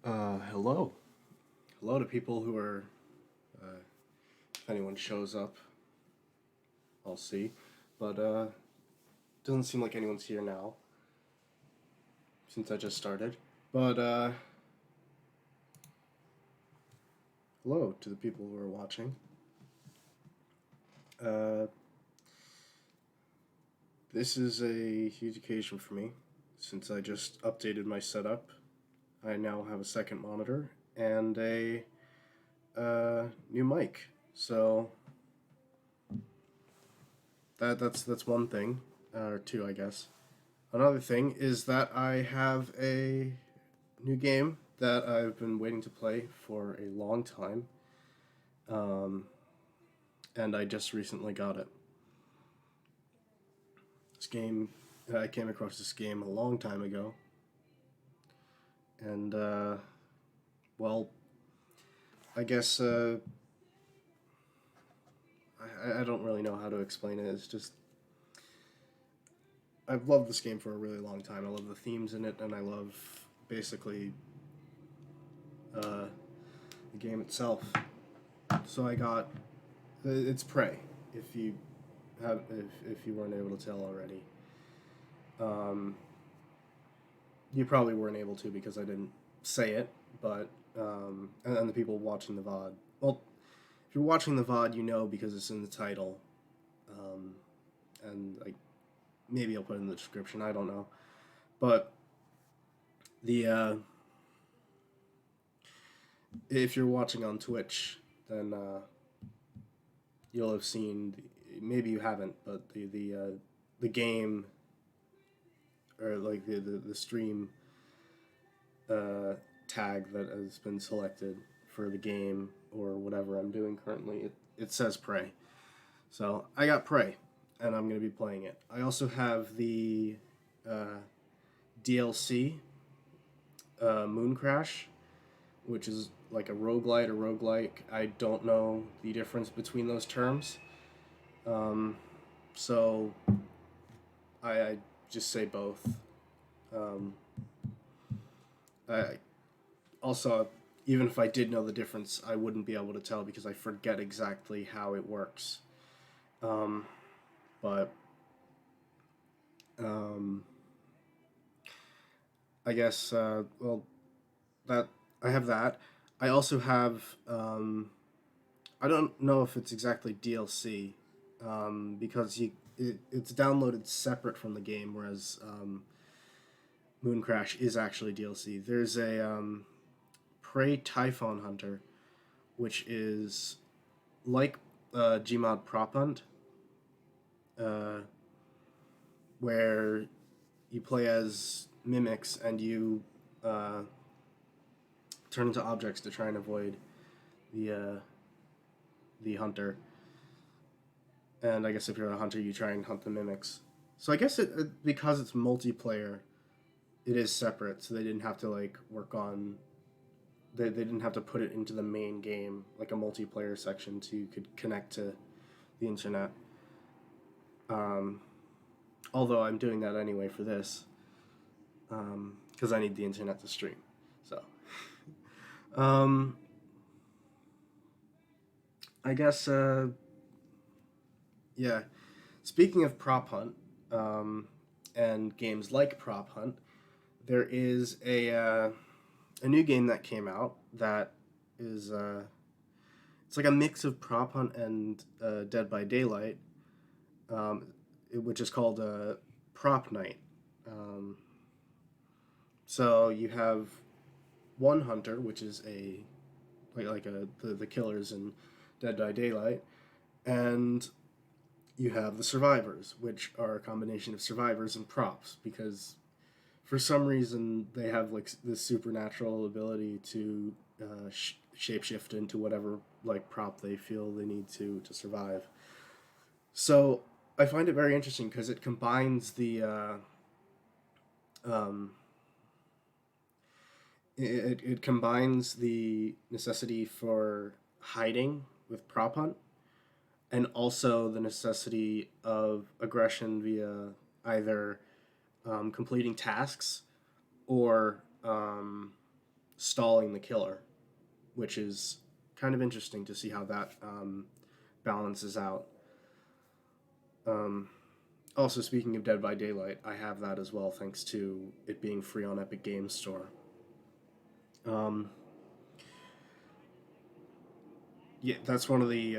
Hello. Hello to people who are, if anyone shows up, I'll see. But, doesn't seem like anyone's here now, since I just started. But, hello to the people who are watching. Uh, this is a huge occasion for me, since I just updated my setup. I now have a second monitor and a, new mic. So, that's one thing, or two, I guess. Another thing is that I have a new game that I've been waiting to play for a long time, um, and I just recently got it. This game, I came across this game a long time ago, and well, I guess I don't really know how to explain it. It's just I've loved this game for a really long time. I love the themes in it, and I love basically uh, the game itself. So I got it's Prey. If you if you weren't able to tell already, um, you probably weren't able to because I didn't say it. But and the people watching the VOD, well, if you're watching the VOD, you know because it's in the title, um, and like maybe I'll put it in the description. I don't know, but the if you're watching on Twitch, then you'll have seen. Maybe you haven't, but the game or like the stream uh, tag that has been selected for the game or whatever I'm doing currently, it says Prey. So I got Prey, and I'm gonna be playing it. I also have the uh, DLC Moon Crash, which is like a roguelite or roguelike. I don't know the difference between those terms. Um, so I just say both. Um, I also, even if I did know the difference, I wouldn't be able to tell because I forget exactly how it works. Um, but um, I guess well that I have that. I also have I don't know if it's exactly DLC because it's downloaded separate from the game, whereas Moon Crash is actually DLC. There's a Prey Typhon Hunter, which is like Gmod Prop Hunt, uh, where you play as mimics and you uh, turn into objects to try and avoid the hunter. And I guess if you're a hunter, you try and hunt the mimics. So I guess because it's multiplayer, it is separate. So they didn't have to like work on. They didn't have to put it into the main game like a multiplayer section so you could connect to the internet. Um, Although I'm doing that anyway for this, because I need the internet to stream. So, um, I guess, yeah. Speaking of Prop Hunt and games like Prop Hunt, there is a new game that came out that is it's like a mix of Prop Hunt and Dead by Daylight, which is called Prop Night. Um, so you have one hunter, which is a like the killers in Dead by Daylight, and you have the survivors, which are a combination of survivors and props because for some reason they have like this supernatural ability to shapeshift into whatever like prop they feel they need to survive. So I find it very interesting because it combines um, it combines the necessity for hiding with prop hunt and also the necessity of aggression via either completing tasks or stalling the killer, which is kind of interesting to see how that balances out. Also, speaking of Dead by Daylight, I have that as well, thanks to it being free on Epic Games Store. Yeah, that's one of the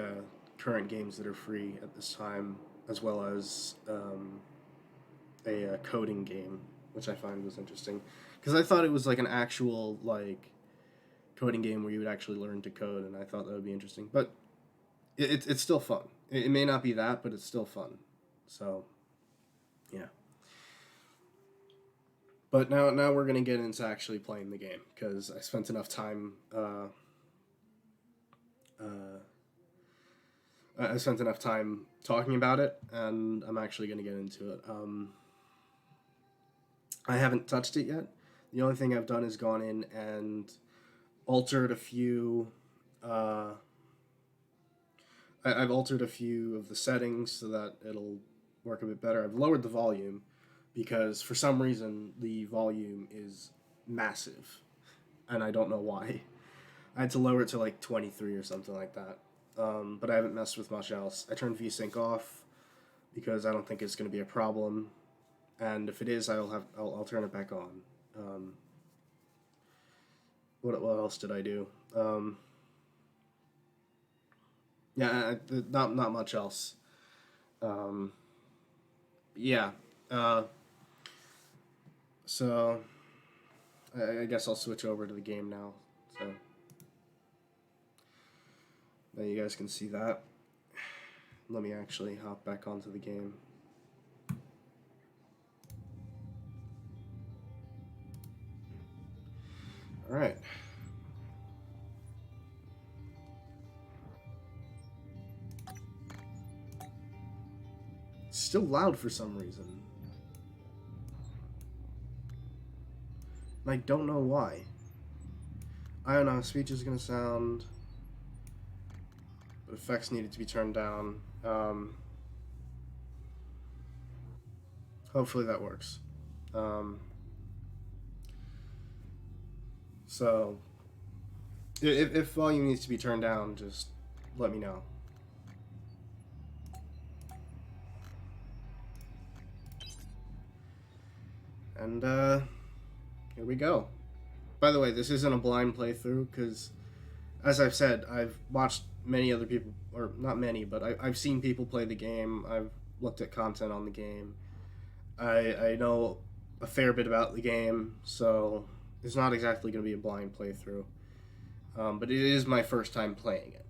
current games that are free at this time, as well as a coding game, which I find was interesting, because I thought it was like an actual like coding game where you would actually learn to code, and I thought that would be interesting. But it's still fun. It may not be that, but it's still fun. So, yeah. But now we're gonna get into actually playing the game, because I spent enough time. I spent enough time talking about it, and I'm actually gonna get into it. I haven't touched it yet. The only thing I've done is gone in and altered a few. I've altered a few of the settings so that it'll work a bit better. I've lowered the volume because for some reason the volume is massive, and I don't know why. I had to lower it to like 23 or something like that. But I haven't messed with much else. I turned VSync off because I don't think it's going to be a problem, and if it is, I'll turn it back on. What else did I do? Not much else. Yeah. So I guess I'll switch over to the game now. So now you guys can see that. Let me actually hop back onto the game. All right. It's still loud for some reason. And I don't know why. I don't know, speech is gonna sound... But effects needed to be turned down. Hopefully that works. So, if volume needs to be turned down, just let me know. And, here we go. By the way, this isn't a blind playthrough, because, as I've said, I've watched many other people, or not many, but I've seen people play the game. I've looked at content on the game. I know a fair bit about the game, so it's not exactly going to be a blind playthrough. But it is my first time playing it.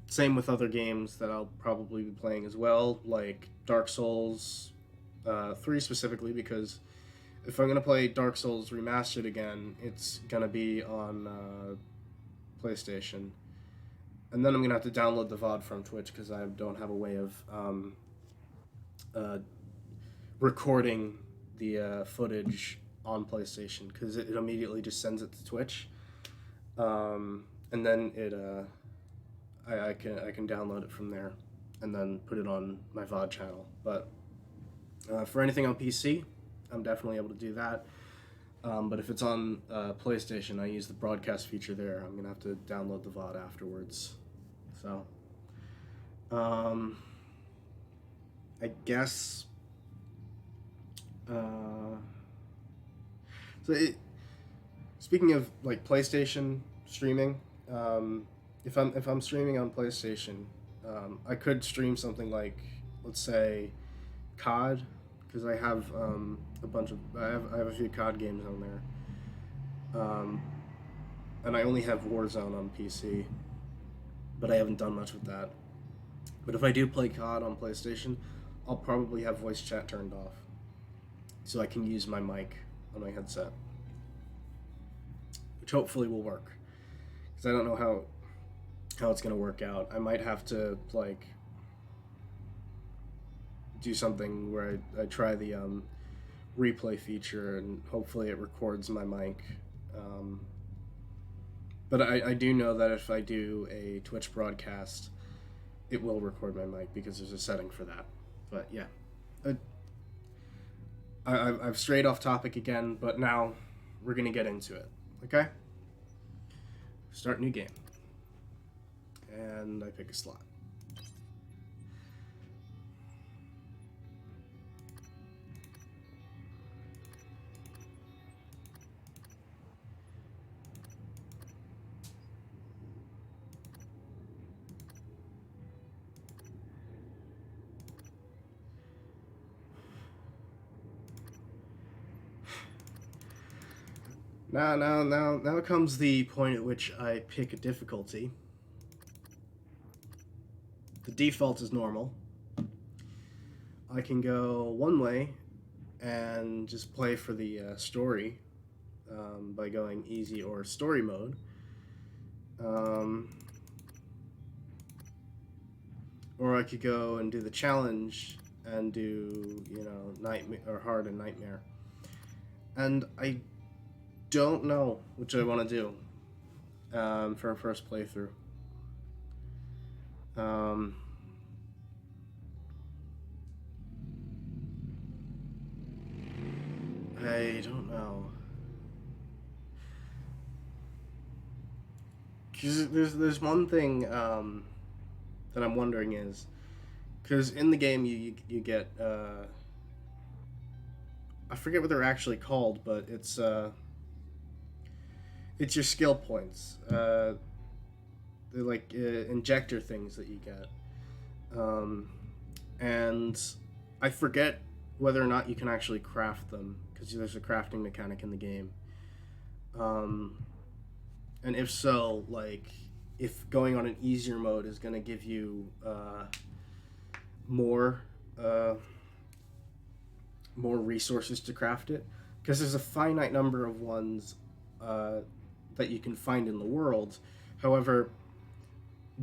Same with other games that I'll probably be playing as well, like Dark Souls 3 specifically, because if I'm going to play Dark Souls Remastered again, it's going to be on PlayStation. And then I'm going to have to download the VOD from Twitch, because I don't have a way of recording the footage on PlayStation, because it immediately just sends it to Twitch. And then I can download it from there and then put it on my VOD channel. But for anything on PC, I'm definitely able to do that. But if it's on PlayStation, I use the broadcast feature there. I'm going to have to download the VOD afterwards. So, I guess... speaking of like PlayStation streaming, if I'm streaming on PlayStation, I could stream something like, let's say, COD, because I have I have a few COD games on there, and I only have Warzone on PC, but I haven't done much with that. But if I do play COD on PlayStation, I'll probably have voice chat turned off, so I can use my mic on my headset, which hopefully will work, because I don't know how it's going to work out. I might have to like do something where I try the replay feature, and hopefully it records my mic. But I do know that if I do a Twitch broadcast, it will record my mic, because there's a setting for that. But yeah, I've strayed off topic again, but now we're gonna get into it. Okay? Start new game. And I pick a slot. Now comes the point at which I pick a difficulty. The default is normal. I can go one way and just play for the story by going easy or story mode. Or I could go and do the challenge and do, nightmare or hard and nightmare. And I don't know which I want to do for a first playthrough. I don't know. Cause there's one thing that I'm wondering is, because in the game you get I forget what they're actually called, but it's your skill points. They're like injector things that you get, and I forget whether or not you can actually craft them, because there's a crafting mechanic in the game. And if so, like, if going on an easier mode is going to give you more resources to craft it, because there's a finite number of ones that you can find in the world. However,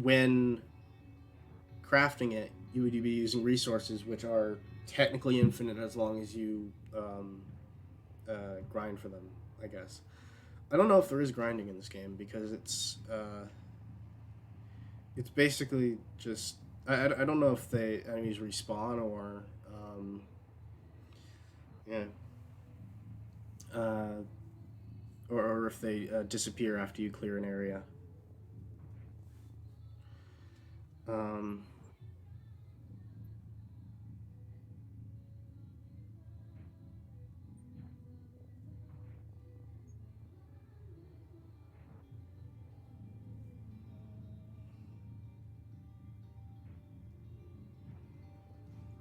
when crafting it, you would be using resources which are technically infinite as long as you grind for them, I guess. I don't know if there is grinding in this game, because it's basically just I don't know if the enemies respawn or or if they disappear after you clear an area.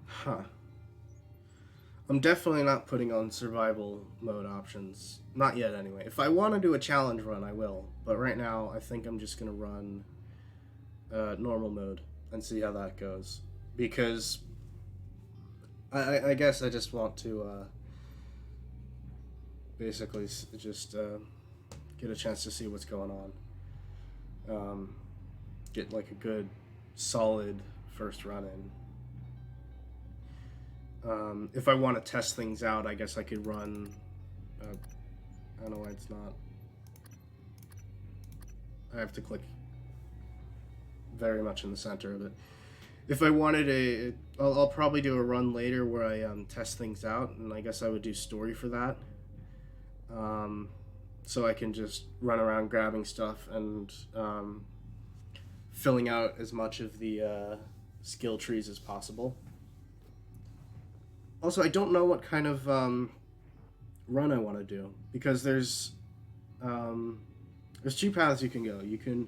Huh. I'm definitely not putting on survival mode options. Not yet, anyway. If I want to do a challenge run, I will. But right now, I think I'm just going to run normal mode and see how that goes. Because I guess I just want to basically just get a chance to see what's going on. Get like a good, solid first run in. If I want to test things out, I guess I could run. I don't know why it's not. I have to click very much in the center of it. If I wanted I'll probably do a run later where I test things out, and I guess I would do story for that. So I can just run around grabbing stuff and filling out as much of the skill trees as possible. Also, I don't know what kind of run I want to do, because there's two paths you can go. You can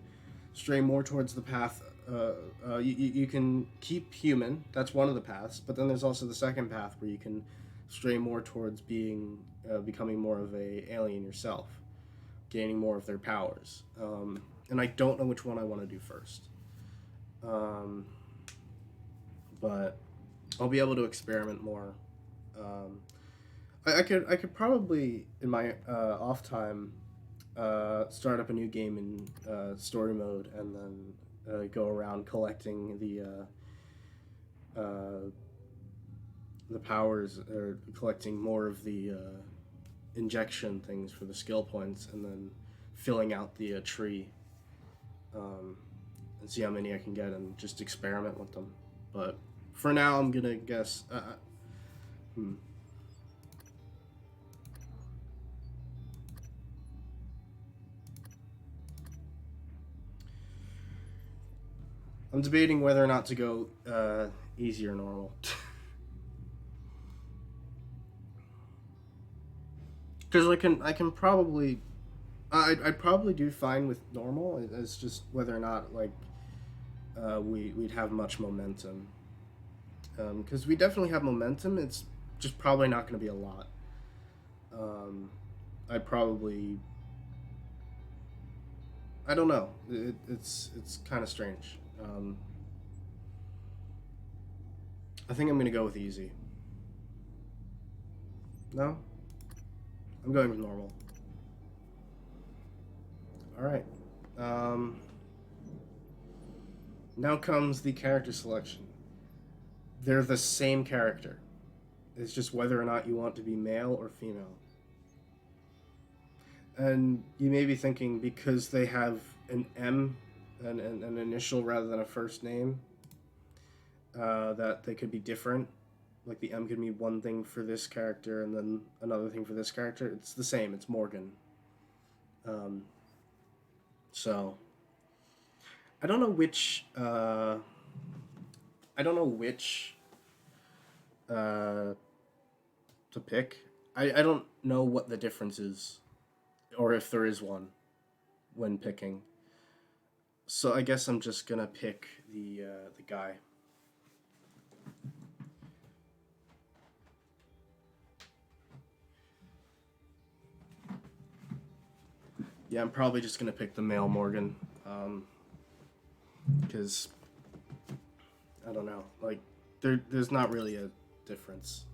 stray more towards the path. You can keep human. That's one of the paths. But then there's also the second path where you can stray more towards becoming more of a alien yourself, gaining more of their powers. And I don't know which one I want to do first. But I'll be able to experiment more. I could probably in my off time start up a new game in story mode, and then go around collecting the powers, or collecting more of the injection things for the skill points, and then filling out the tree, and see how many I can get, and just experiment with them. But for now, I'm gonna guess. I'm debating whether or not to go easy or normal. Because I can probably I'd probably do fine with normal. It's just whether or not like we'd have much momentum. Because we definitely have momentum. It's just probably not going to be a lot. I'd probably I don't know. It's kind of strange. I think I'm going to go with easy. No? I'm going with normal. Alright. Now comes the character selection. They're the same character. It's just whether or not you want to be male or female. And you may be thinking, because they have an M, an initial rather than a first name, that they could be different. Like the M could mean one thing for this character and then another thing for this character. It's the same. It's Morgan. So I don't know which. I don't know which to pick. I don't know what the difference is, or if there is one, when picking. So I guess I'm just gonna pick the guy. Yeah, I'm probably just gonna pick the male Morgan, because I don't know, like there's not really a difference.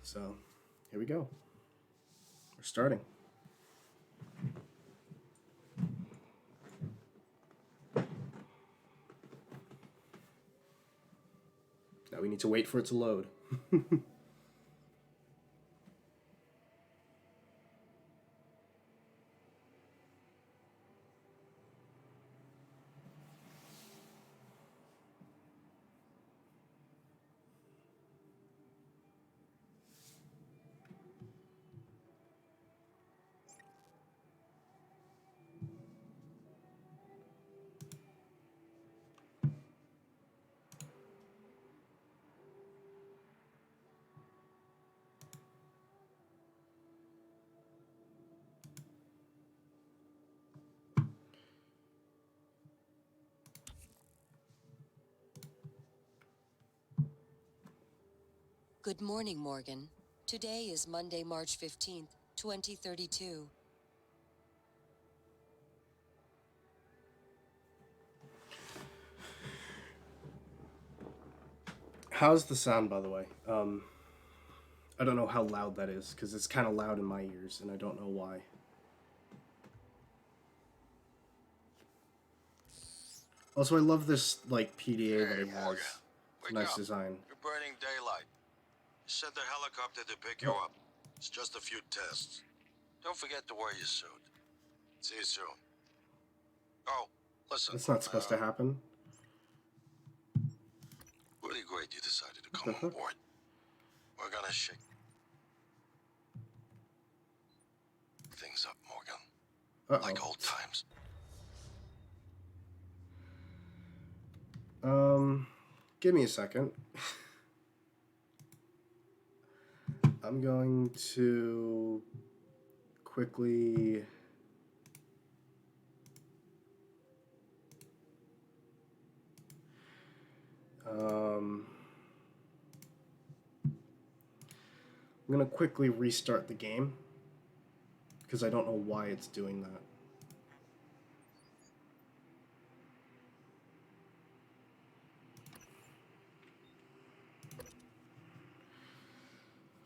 So here we go. We're starting. Now we need to wait for it to load. Good morning, Morgan. Today is Monday, March 15th, 2032. How's the sound, by the way? I don't know how loud that is, because it's kind of loud in my ears, and I don't know why. Also, I love this, like, PDA that he has. It's a nice design. You're burning daylight. Send the helicopter to pick you up. It's just a few tests. Don't forget to wear your suit. See you soon. Oh, listen. It's not supposed to happen. Really great you decided to come on board. We're gonna shake things up, Morgan. Like old times. Give me a second. I'm going to quickly I'm gonna quickly restart the game because I don't know why it's doing that.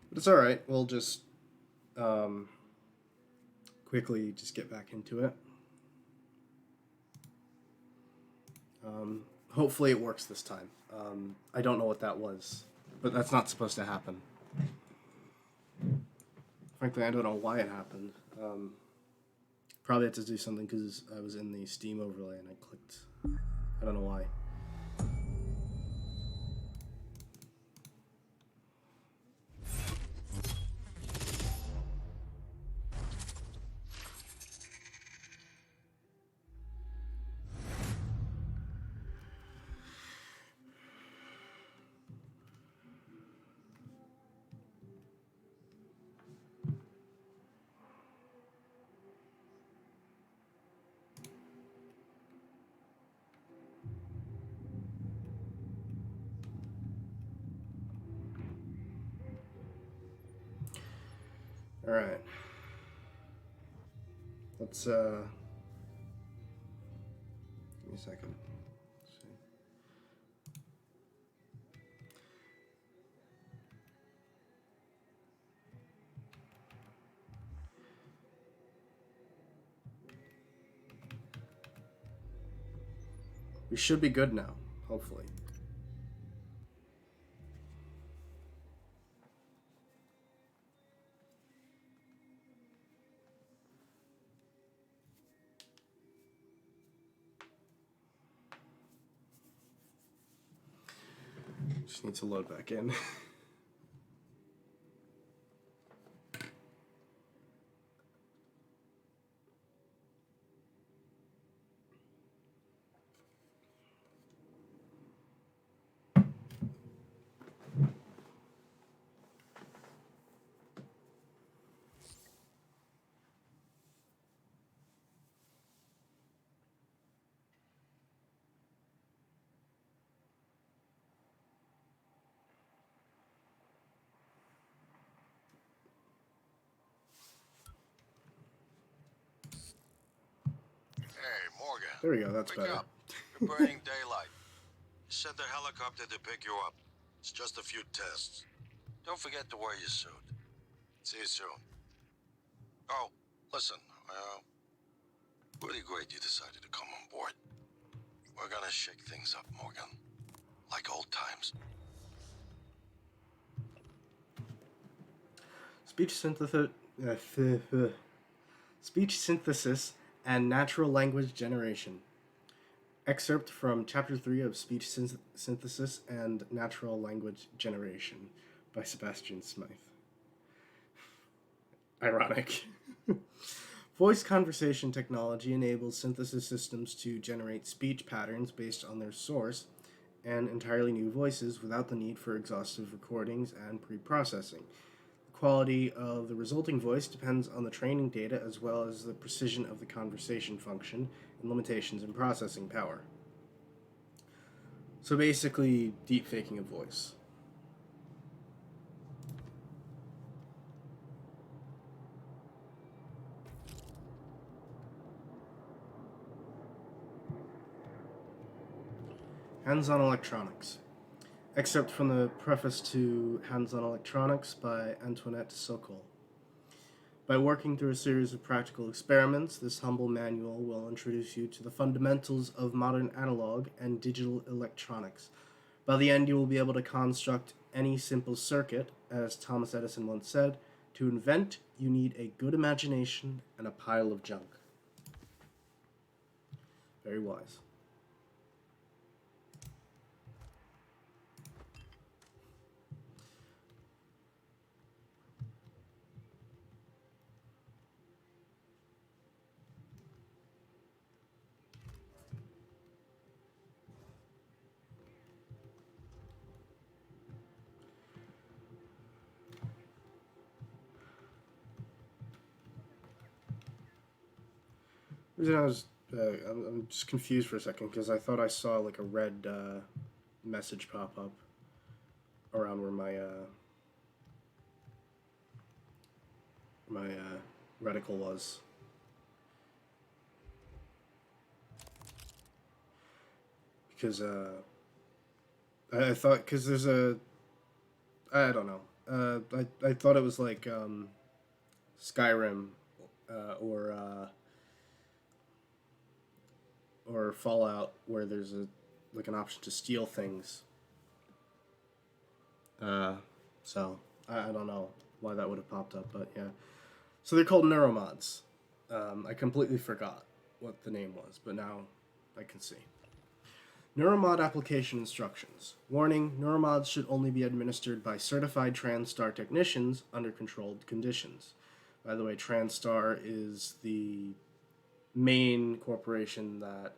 But it's alright, we'll just quickly just get back into it. Hopefully it works this time. I don't know what that was, but that's not supposed to happen. Frankly, I don't know why it happened. Probably had to do something because I was in the Steam overlay and I clicked. I don't know why. All right. Let's give me a second. Let's see. We should be good now, hopefully. Just need to load back in. Hey, Morgan. There we go, that's Wake better. up. You're burning daylight. Send the helicopter to pick you up. It's just a few tests. Don't forget to wear your suit. See you soon. Oh, listen, really great you decided to come on board. We're gonna shake things up, Morgan. Like old times. Speech synthesis and natural language generation. Excerpt from Chapter 3 of Speech Synthesis and Natural Language Generation by Sebastian Smythe. Ironic. Voice conversation technology enables synthesis systems to generate speech patterns based on their source and entirely new voices without the need for exhaustive recordings and pre-processing. The quality of the resulting voice depends on the training data as well as the precision of the conversation function and limitations in processing power. So basically, deep faking a voice. Hands-on Electronics. Excerpt from the preface to Hands-on Electronics by Antoinette Sokol. By working through a series of practical experiments, this humble manual will introduce you to the fundamentals of modern analog and digital electronics. By the end, you will be able to construct any simple circuit. As Thomas Edison once said, to invent, you need a good imagination and a pile of junk. Very wise. The reason I was, I'm just confused for a second because I thought I saw like a red message pop up around where my reticle was. Because I thought, because there's I don't know. I thought it was like Skyrim or Fallout where there's an option to steal things. So I don't know why that would have popped up, but yeah. So they're called neuromods. I completely forgot what the name was, but now I can see. Neuromod application instructions. Warning, neuromods should only be administered by certified TranStar technicians under controlled conditions. By the way, TranStar is the main corporation that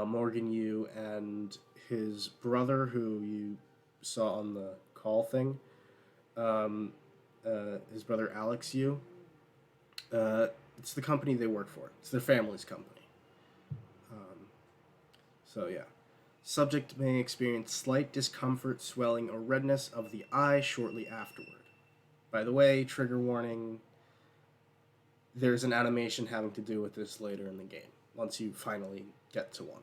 Morgan Yu and his brother, who you saw on the call thing, his brother Alex Yu, it's the company they work for. It's their family's company. So yeah. Subject may experience slight discomfort, swelling, or redness of the eye shortly afterward. by the way, trigger warning, there's an animation having to do with this later in the game, once you finally get to one.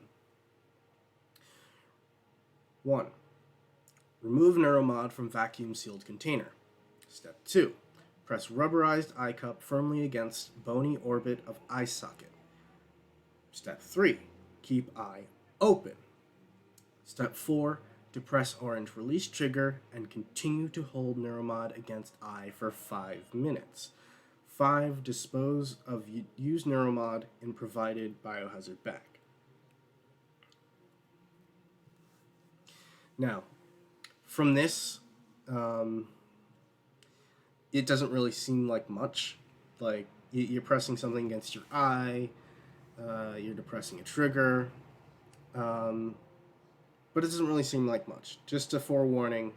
1. Remove neuromod from vacuum-sealed container. Step 2. Press rubberized eye cup firmly against bony orbit of eye socket. Step 3. Keep eye open. Step 4. Depress orange release trigger and continue to hold neuromod against eye for 5 minutes. 5. Dispose of used neuromod in provided biohazard bag. Now, from this, it doesn't really seem like much. Like, you're pressing something against your eye, you're depressing a trigger, but it doesn't really seem like much. Just a forewarning,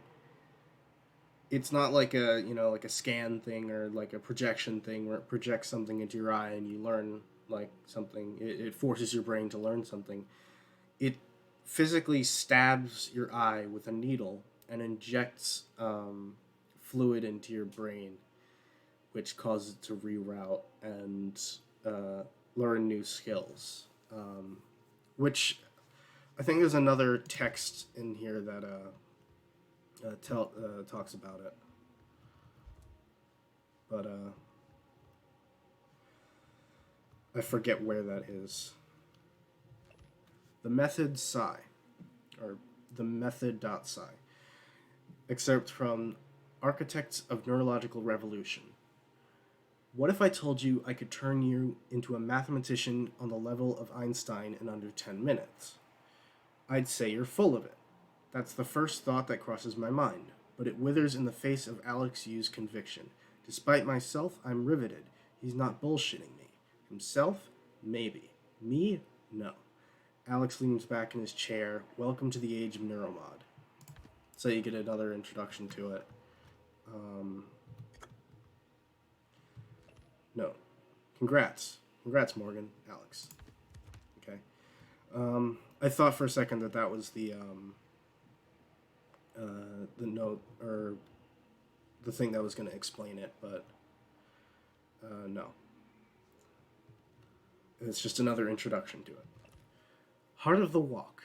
it's not like a, like a scan thing or like a projection thing where it projects something into your eye and you learn like something. It forces your brain to learn something. It physically stabs your eye with a needle and injects fluid into your brain, which causes it to reroute and learn new skills. Which I think there's another text in here that talks about it. But I forget where that is. The method psi, or the method.psi. Excerpt from Architects of Neurological Revolution. What if I told you I could turn you into a mathematician on the level of Einstein in under 10 minutes? I'd say you're full of it. That's the first thought that crosses my mind, but it withers in the face of Alex Yu's conviction. Despite myself, I'm riveted. He's not bullshitting me. Himself? Maybe. Me? No. Alex leans back in his chair. Welcome to the age of neuromod. So you get another introduction to it. No. Congrats. Congrats, Morgan. Alex. Okay. I thought for a second that was the note, or the thing that was going to explain it, but no. It's just another introduction to it. Heart of the Walk.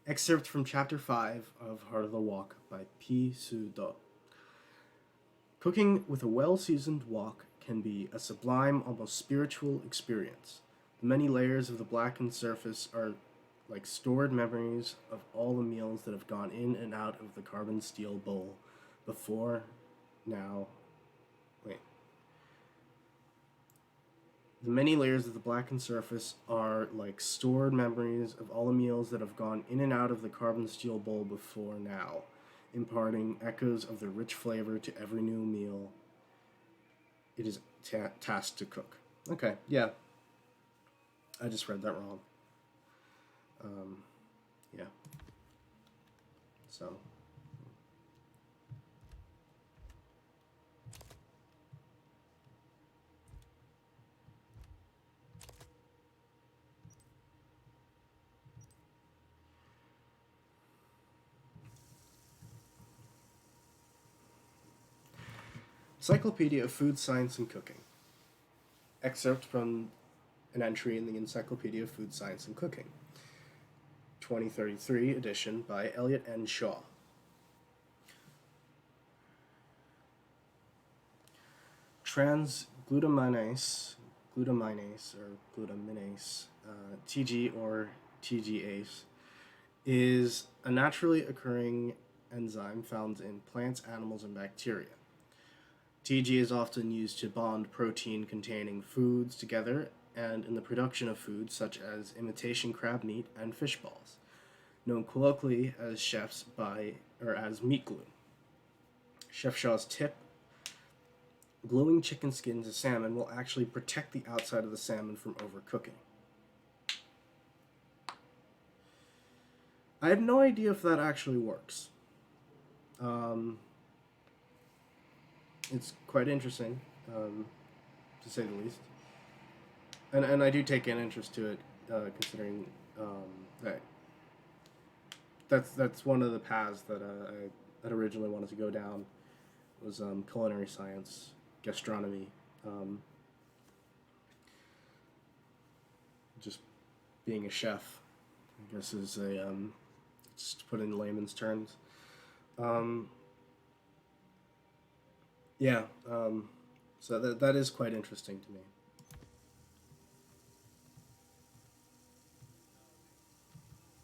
Excerpt from Chapter 5 of Heart of the Walk by P. Su Do. Cooking with a well-seasoned wok can be a sublime, almost spiritual experience. The many layers of the blackened surface are like stored memories of all the meals that have gone in and out of the carbon steel bowl before, now, wait. The many layers of the blackened surface are like stored memories of all the meals that have gone in and out of the carbon steel bowl before now, imparting echoes of their rich flavor to every new meal it is tasked to cook. Okay, yeah. I just read that wrong. Yeah. So. Encyclopedia of Food Science and Cooking. Excerpt from an entry in the Encyclopedia of Food Science and Cooking. 2033 edition by Elliot N. Shaw. Transglutaminase, TG or TGase, is a naturally occurring enzyme found in plants, animals, and bacteria. TG is often used to bond protein-containing foods together and in the production of foods such as imitation crab meat and fish balls, known colloquially as as meat glue. Chef Shaw's tip: gluing chicken skin to salmon will actually protect the outside of the salmon from overcooking. I have no idea if that actually works. It's quite interesting, to say the least. And I do take an interest to it, considering that's one of the paths that I originally wanted to go down was culinary science, gastronomy, um, just being a chef, I guess is a just to put it in layman's terms. Um, yeah, so that is quite interesting to me.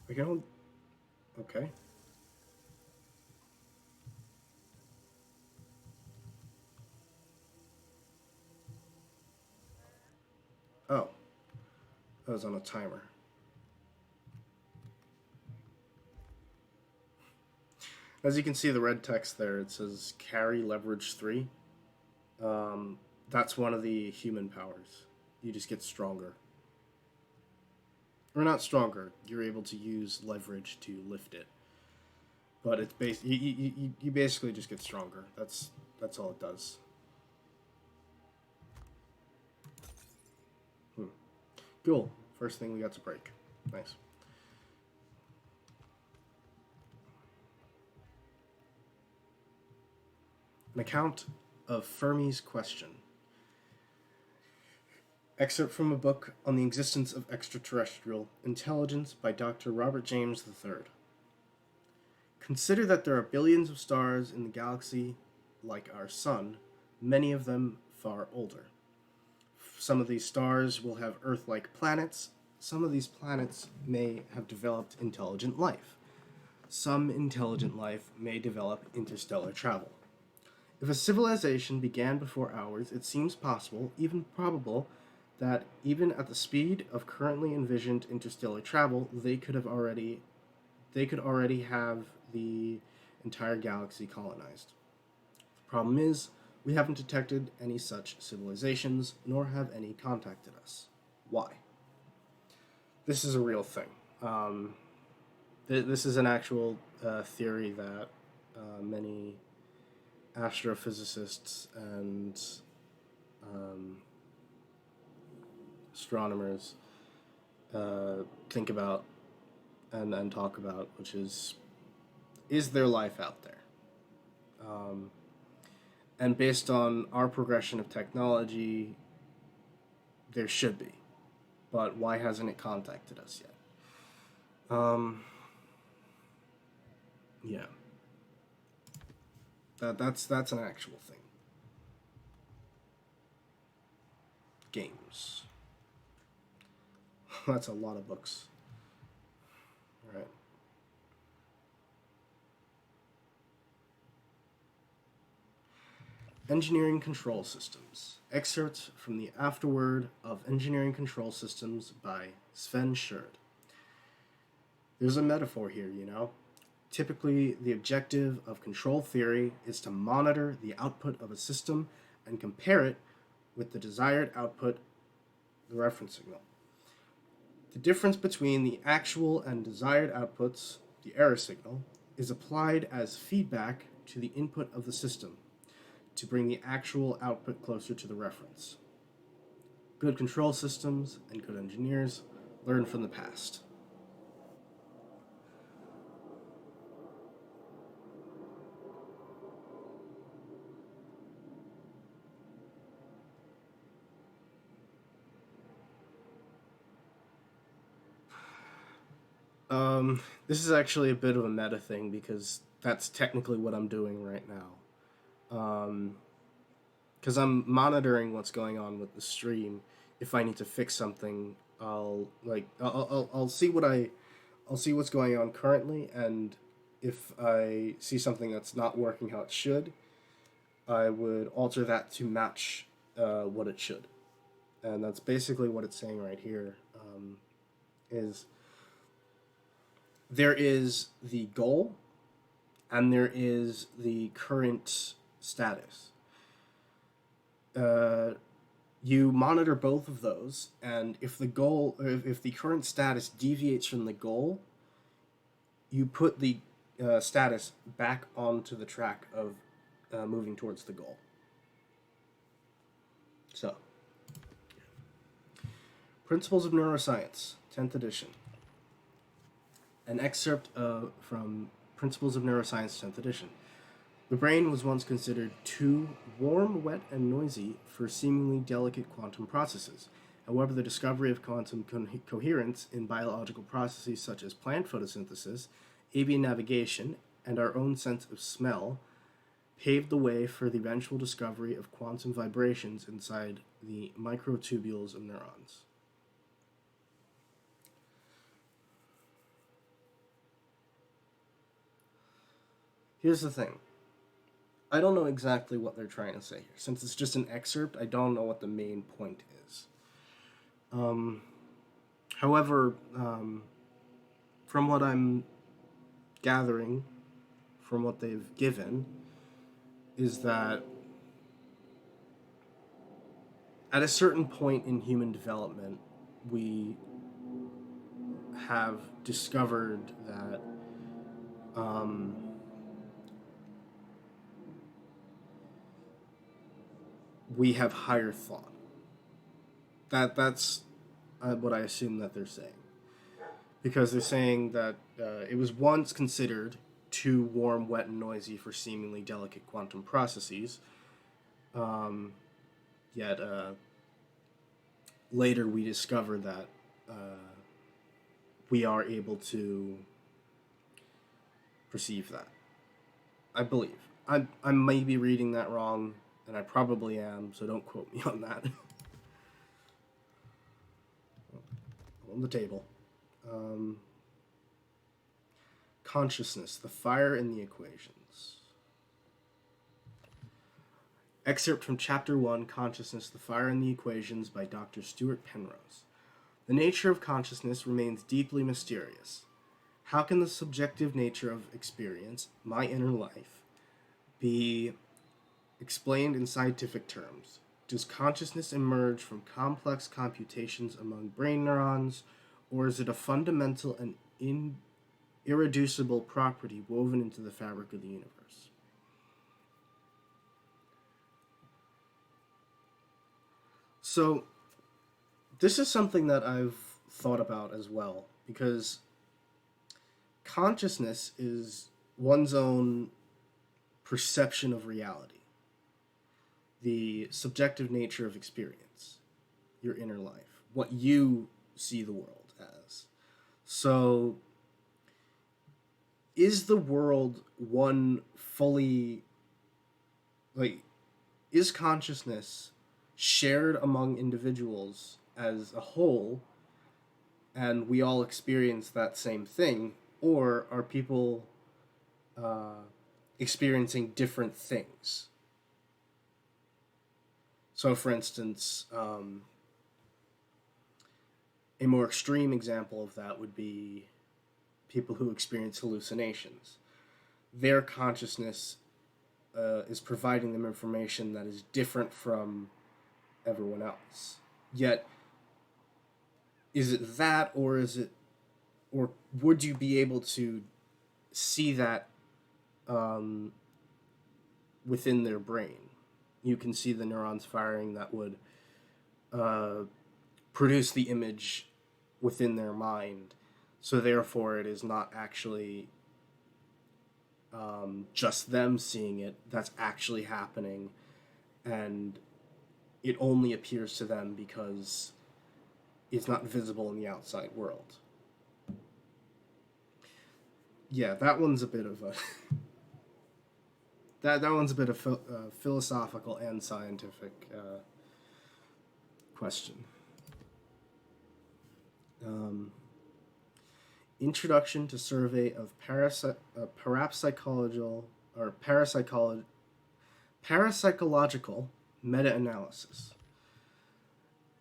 I don't. Okay. Oh, that was on a timer. As you can see, the red text there, it says carry leverage 3. Um, that's one of the human powers. You just get stronger. Or not stronger, you're able to use leverage to lift it. But it's you basically just get stronger. That's all it does. Hmm. Cool. First thing we got to break. Nice. An account of Fermi's question. Excerpt from a book on the existence of extraterrestrial intelligence by Dr. Robert James III. Consider that there are billions of stars in the galaxy like our sun, many of them far older. Some of these stars will have Earth-like planets. Some of these planets may have developed intelligent life. Some intelligent life may develop interstellar travel. If a civilization began before ours, it seems possible, even probable, that even at the speed of currently envisioned interstellar travel, they could already have the entire galaxy colonized. The problem is, we haven't detected any such civilizations, nor have any contacted us. Why? This is a real thing. This is an actual theory that many astrophysicists and um, astronomers think about and talk about, which is there life out there? And based on our progression of technology, there should be. But why hasn't it contacted us yet? Yeah. That's an actual thing. Games. That's a lot of books. All right. Engineering Control Systems. Excerpts from the afterword of Engineering Control Systems by Sven Schurd. There's a metaphor here, you know. Typically, the objective of control theory is to monitor the output of a system and compare it with the desired output, the reference signal. The difference between the actual and desired outputs, the error signal, is applied as feedback to the input of the system to bring the actual output closer to the reference. Good control systems and good engineers learn from the past. This is actually a bit of a meta thing because that's technically what I'm doing right now. Because I'm monitoring what's going on with the stream. If I need to fix something, I'll see I'll see what's going on currently, and if I see something that's not working how it should, I would alter that to match what it should, and that's basically what it's saying right here. Is there is the goal, and there is the current status. You monitor both of those, and if if the current status deviates from the goal, you put the status back onto the track of moving towards the goal. So, Principles of Neuroscience, 10th edition. An excerpt from Principles of Neuroscience, 10th edition. The brain was once considered too warm, wet, and noisy for seemingly delicate quantum processes. However, the discovery of quantum coherence in biological processes such as plant photosynthesis, avian navigation, and our own sense of smell paved the way for the eventual discovery of quantum vibrations inside the microtubules of neurons. Here's the thing. I don't know exactly what they're trying to say here. Since it's just an excerpt, I don't know what the main point is. However, from what I'm gathering, from what they've given, is that at a certain point in human development, we have discovered that we have higher thought. That's what I assume that they're saying. Because they're saying that it was once considered too warm, wet, and noisy for seemingly delicate quantum processes. Yet later we discover that we are able to perceive that. I believe. I may be reading that wrong, and I probably am, so don't quote me on that. On the table. Consciousness, the fire in the equations. Excerpt from Chapter 1, Consciousness, the Fire in the Equations by Dr. Stuart Penrose. The nature of consciousness remains deeply mysterious. How can the subjective nature of experience, my inner life, be explained in scientific terms? Does consciousness emerge from complex computations among brain neurons, or is it a fundamental and irreducible property woven into the fabric of the universe? So, this is something that I've thought about as well, because consciousness is one's own perception of reality, the subjective nature of experience, your inner life, what you see the world as. So, is the world one fully, is consciousness shared among individuals as a whole, and we all experience that same thing, or are people experiencing different things? So, for instance, a more extreme example of that would be people who experience hallucinations. Their consciousness is providing them information that is different from everyone else. Yet, is it that, or would you be able to see that within their brain? You can see the neurons firing that would produce the image within their mind. So therefore, it is not actually just them seeing it. That's actually happening, and it only appears to them because it's not visible in the outside world. Yeah, that one's a bit of a that one's a bit of philosophical and scientific question. Introduction to Survey of Parapsychological Meta-Analysis.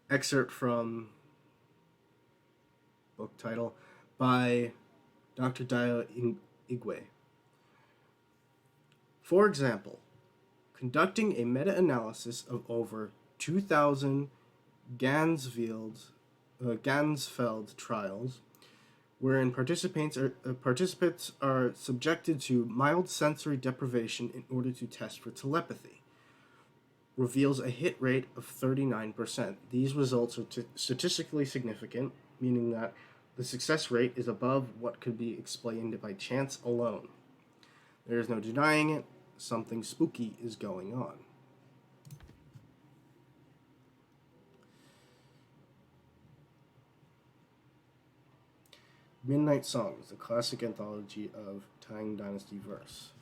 Excerpt from book title by Dr. JoeyJoviVG. For example, conducting a meta-analysis of over 2,000 Ganzfeld trials, wherein participants are subjected to mild sensory deprivation in order to test for telepathy, reveals a hit rate of 39%. These results are statistically significant, meaning that the success rate is above what could be explained by chance alone. There is no denying it. something spooky is going on. Midnight Songs, the classic anthology of Tang Dynasty verse.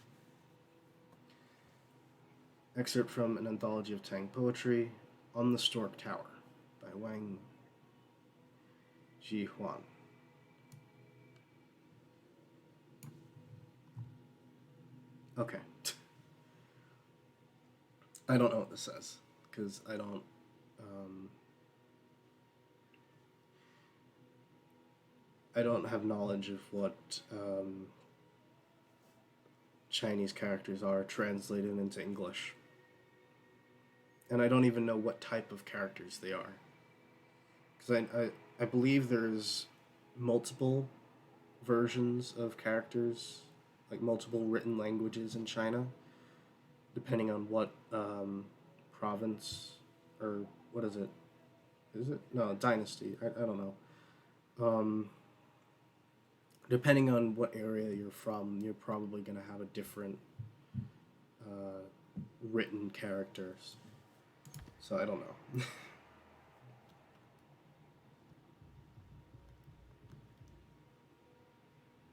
Excerpt from an anthology of Tang poetry, On the Stork Tower, by Wang Jihuan. Okay. I don't know what this says, because I don't have knowledge of what Chinese characters are translated into English. And I don't even know what type of characters they are. Because I believe there's multiple versions of characters, like multiple written languages in China, depending on what province, or what is it? Is it? No, dynasty. I don't know. Depending on what area you're from, you're probably going to have a different written characters. So I don't know.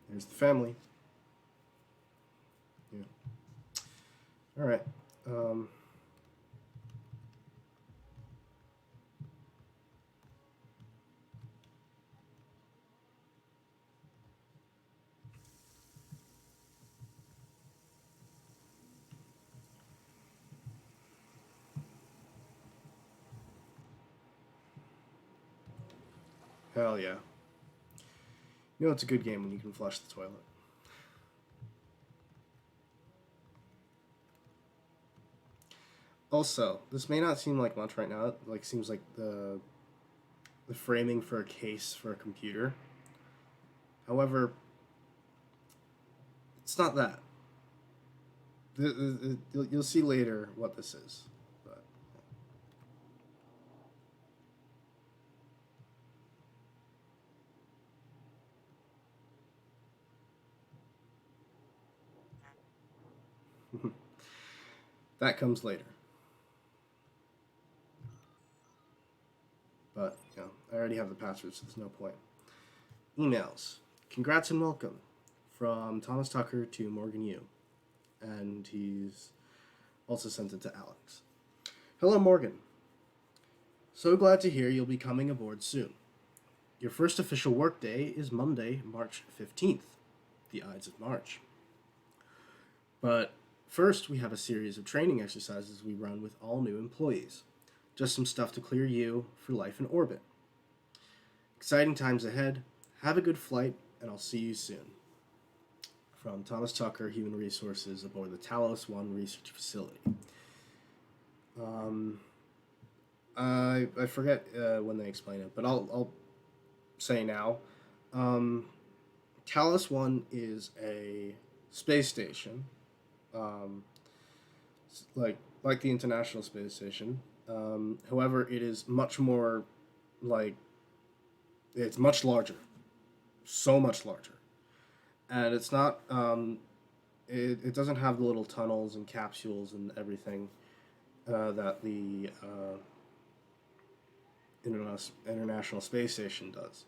There's the family. Yeah. All right. Hell yeah. You know it's a good game when you can flush the toilet. Also, this may not seem like much right now. It like seems like the framing for a case for a computer. However, it's not that. You'll see later what this is. But that comes later. But, I already have the password, so there's no point. Emails. Congrats and welcome from Thomas Tucker to Morgan Yu. And he's also sent it to Alex. Hello, Morgan. So glad to hear you'll be coming aboard soon. Your first official workday is Monday, March 15th, the Ides of March. But first, we have a series of training exercises we run with all new employees. Just some stuff to clear you for life in orbit. Exciting times ahead. Have a good flight, and I'll see you soon. From Thomas Tucker, Human Resources, aboard the Talos 1 Research Facility. I forget when they explain it, but I'll say now. Talos 1 is a space station, like the International Space Station. However, it is much more it's much larger, so much larger, and it's not. It doesn't have the little tunnels and capsules and everything that the International Space Station does.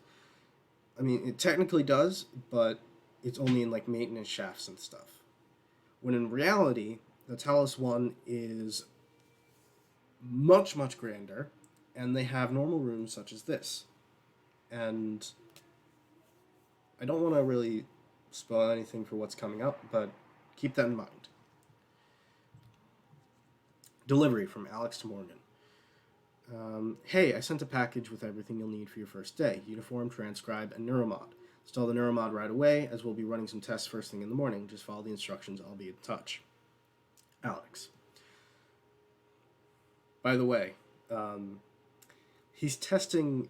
I mean, it technically does, but it's only in maintenance shafts and stuff. When in reality, the Talos 1 is much, much grander, and they have normal rooms such as this. And I don't want to really spoil anything for what's coming up, but keep that in mind. Delivery from Alex to Morgan. Hey, I sent a package with everything you'll need for your first day. Uniform, transcribe, and neuromod. Install the neuromod right away, as we'll be running some tests first thing in the morning. Just follow the instructions. I'll be in touch. Alex. By the way, he's testing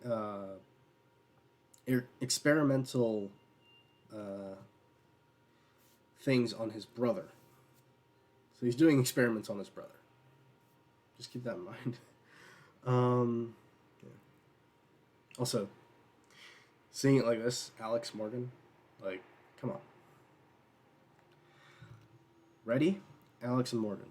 experimental things on his brother. So he's doing experiments on his brother. Just keep that in mind. Yeah. Also, seeing it like this, Alex Morgan, come on. Ready? Alex and Morgan.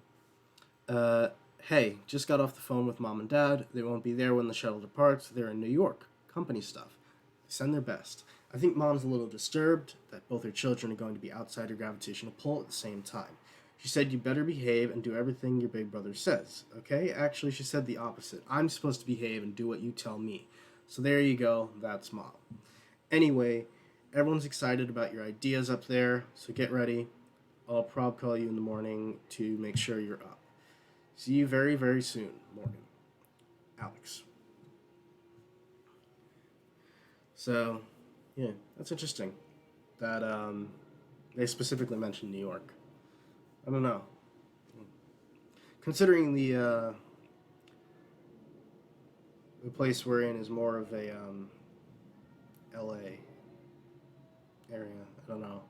Hey, just got off the phone with Mom and Dad. They won't be there when the shuttle departs. They're in New York. Company stuff. They send their best. I think Mom's a little disturbed that both her children are going to be outside her gravitational pull at the same time. She said you better behave and do everything your big brother says, okay? Actually, she said the opposite. I'm supposed to behave and do what you tell me. So there you go. That's Mom. Anyway, everyone's excited about your ideas up there, so get ready. I'll prob call you in the morning to make sure you're up. See you very, very soon, Morgan. Alex. So, yeah, that's interesting. That they specifically mentioned New York. I don't know. Considering the place we're in is more of a L.A. area. I don't know.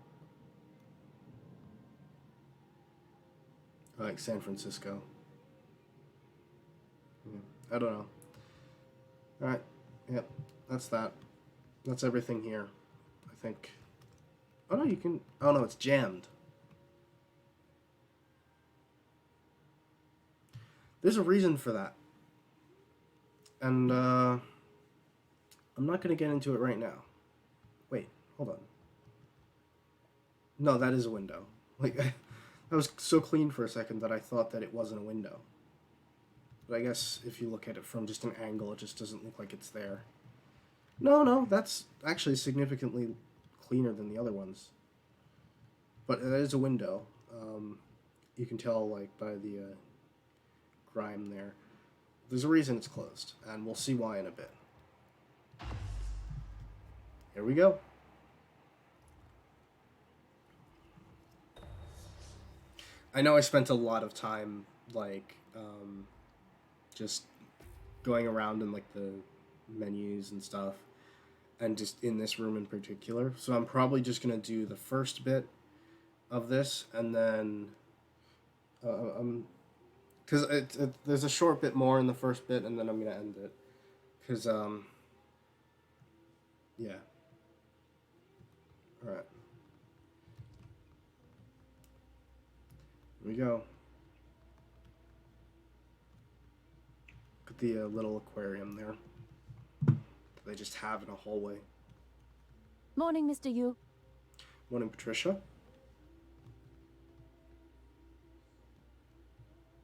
Like San Francisco. I don't know. Alright. Yep. That's that. That's everything here. I think. Oh no, you can. Oh no, it's jammed. There's a reason for that. And, I'm not gonna get into it right now. Wait, hold on. No, that is a window. Like, that was so clean for a second that I thought that it wasn't a window. But I guess if you look at it from just an angle, it just doesn't look like it's there. No, that's actually significantly cleaner than the other ones. But that is a window. You can tell, like, by the grime there. There's a reason it's closed, and we'll see why in a bit. Here we go. I know I spent a lot of time, like, just going around in, like, the menus and stuff, and just in this room in particular. So I'm probably just going to do the first bit of this, and then, because there's a short bit more in the first bit, and then I'm going to end it. Because, yeah. Alright. Here we go. Look at the little aquarium there that they just have in a hallway. Morning, Mr. Yu. Morning, Patricia.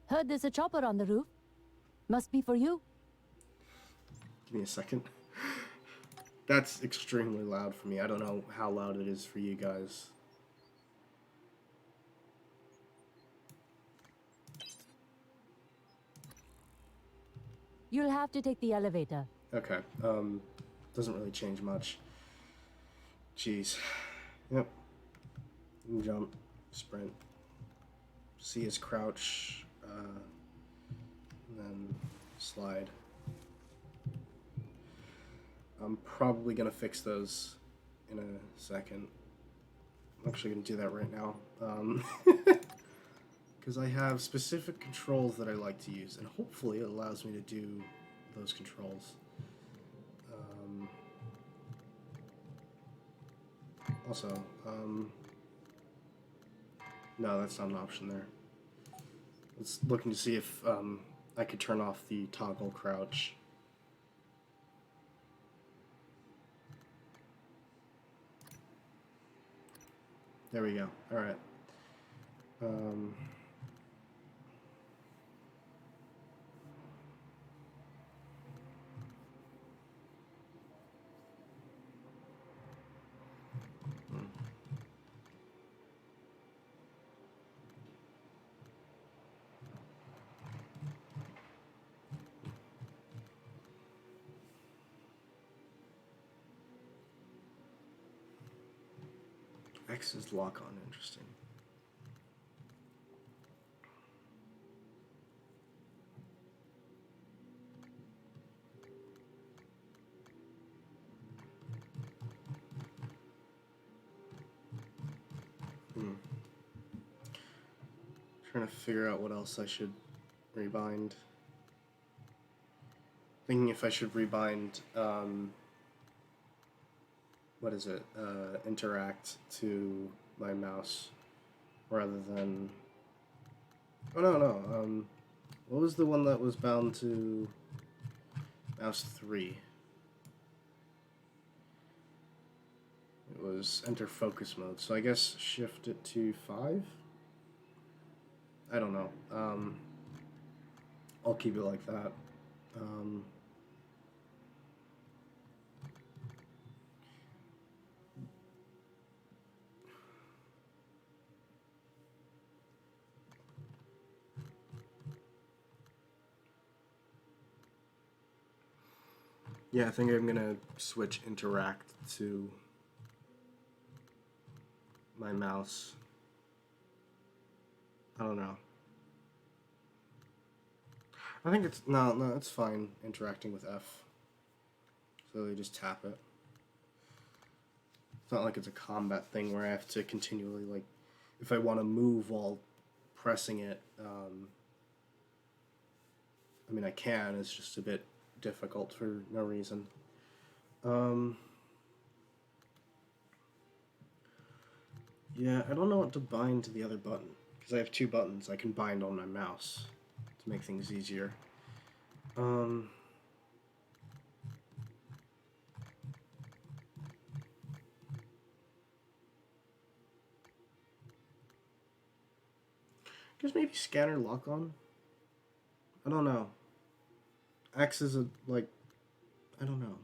Heard there's a chopper on the roof. Must be for you. Give me a second. That's extremely loud for me. I don't know how loud it is for you guys. You'll have to take the elevator. Okay. Doesn't really change much. Jeez. Yep. Jump. Sprint. C is crouch. And then slide. I'm probably gonna fix those in a second. I'm actually gonna do that right now. Because I have specific controls that I like to use, and hopefully it allows me to do those controls. Also, no, that's not an option there. It's looking to see if I could turn off the toggle crouch. There we go. All right. X is lock on. Interesting. Trying to figure out what else I should rebind. Thinking if I should rebind, what is it? Interact to my mouse rather than Oh no, no. What was the one that was bound to mouse 3? It was enter focus mode. So I guess shift it to 5? I don't know. I'll keep it like that. Yeah, I think I'm gonna switch interact to my mouse. I don't know. I think it's no, it's fine interacting with F. So you just tap it. It's not like it's a combat thing where I have to continually, like, if I want to move while pressing it, I mean I can, it's just a bit difficult for no reason. Yeah, I don't know what to bind to the other button, because I have 2 buttons I can bind on my mouse to make things easier. Guess maybe scanner lock on? I don't know. X is a, like, I don't know.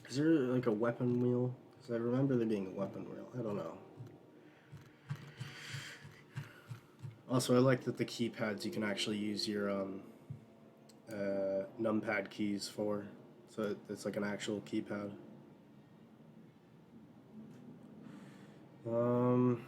Is there like a weapon wheel? Because I remember there being a weapon wheel. I don't know. Also, I like that the keypads you can actually use your numpad keys for. So it's like an actual keypad. Um...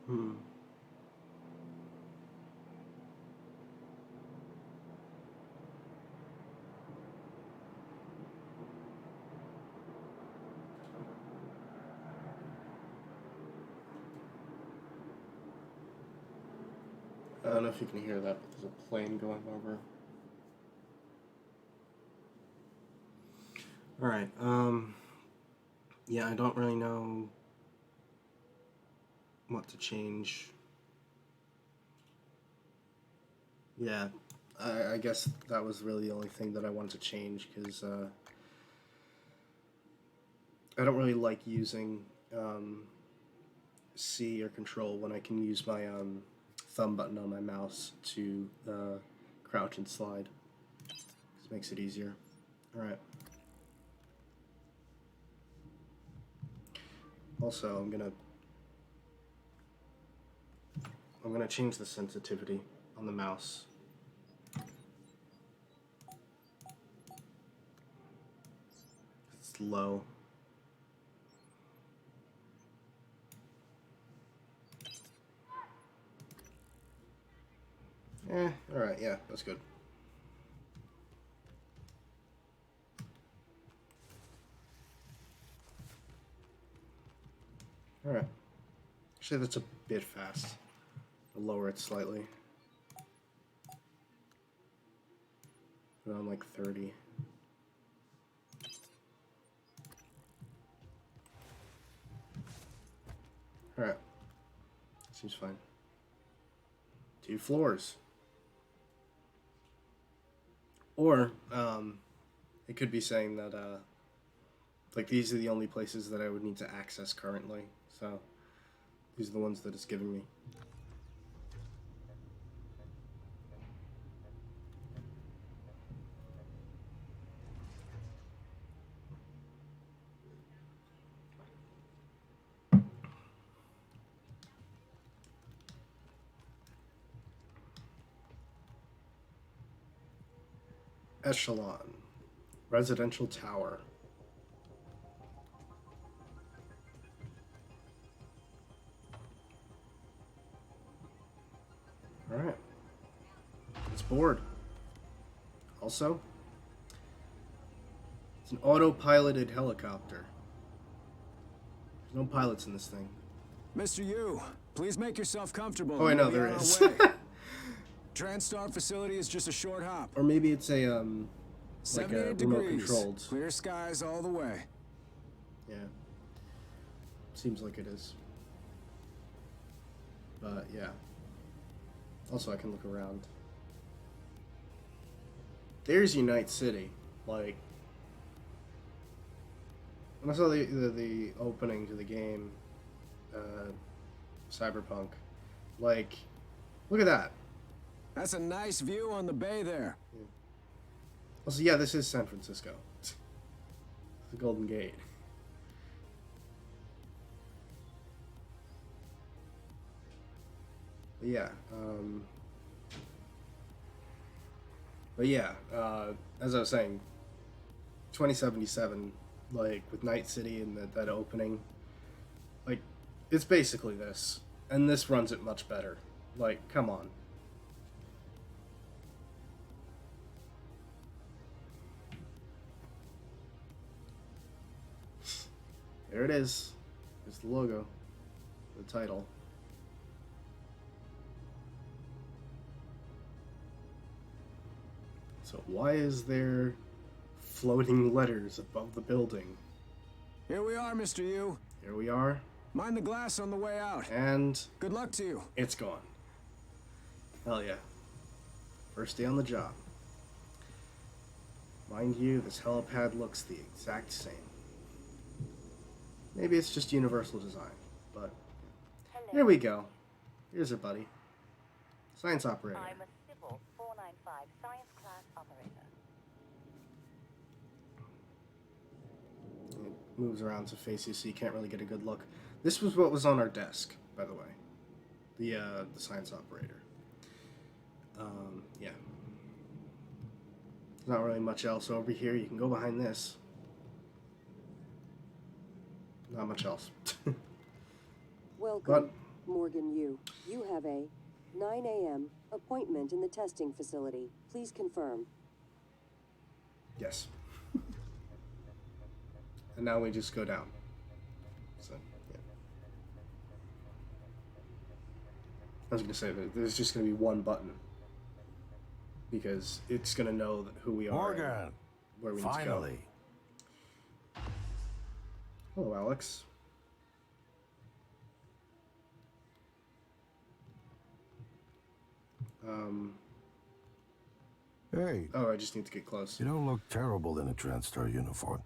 Hmm. I don't know if you can hear that, but there's a plane going over. Alright, yeah, I don't really know what to change. Yeah, I guess that was really the only thing that I wanted to change, because I don't really like using C or Control when I can use my thumb button on my mouse to crouch and slide. This makes it easier. Alright. Also, I'm gonna change the sensitivity on the mouse. It's low. Alright, yeah, that's good. Alright. Actually, that's a bit fast. I'll lower it slightly. Around like 30. Alright. Seems fine. 2 floors. Or, it could be saying that, like, these are the only places that I would need to access currently. So, these are the ones that it's giving me. Echelon. Residential tower. Alright. It's board. Also, it's an autopiloted helicopter. There's no pilots in this thing. Mr. Yu, please make yourself comfortable. Oh, I know We'll be there on our is. way. TranStar facility is just a short hop. Or maybe it's a like a 78 remote degrees. controlled. Clear skies all the way. Yeah. Seems like it is. But yeah. Also, I can look around. There's Unite City. Like, when I saw the opening to the game, Cyberpunk, like, look at that. That's a nice view on the bay there. Yeah. Also, yeah, this is San Francisco. It's the Golden Gate. But yeah, as I was saying, 2077, like, with Night City and that opening, like, it's basically this. And this runs it much better. Like, come on. There it is. It's the logo. The title. So why is there floating letters above the building? Here we are, Mr. Yu. Here we are. Mind the glass on the way out. And Good luck to you. it's gone. Hell yeah. First day on the job. Mind you, this helipad looks the exact same. Maybe it's just universal design, but here we go. Here's our buddy. Science operator. I'm a Civil 495 science class operator. It moves around to face you, so you can't really get a good look. This was what was on our desk, by the way. The science operator. Yeah. There's not really much else over here. You can go behind this. Not much else. Welcome, But Morgan Yu. You have a 9 a.m. appointment in the testing facility. Please confirm. yes. And now we just go down. So, yeah. I was going to say that there's just going to be one button. Because it's going to know who we are. Morgan, and where we need to go. finally. Hello, Alex. Hey, Oh, I just need to get close. you don't look terrible in a TranStar uniform.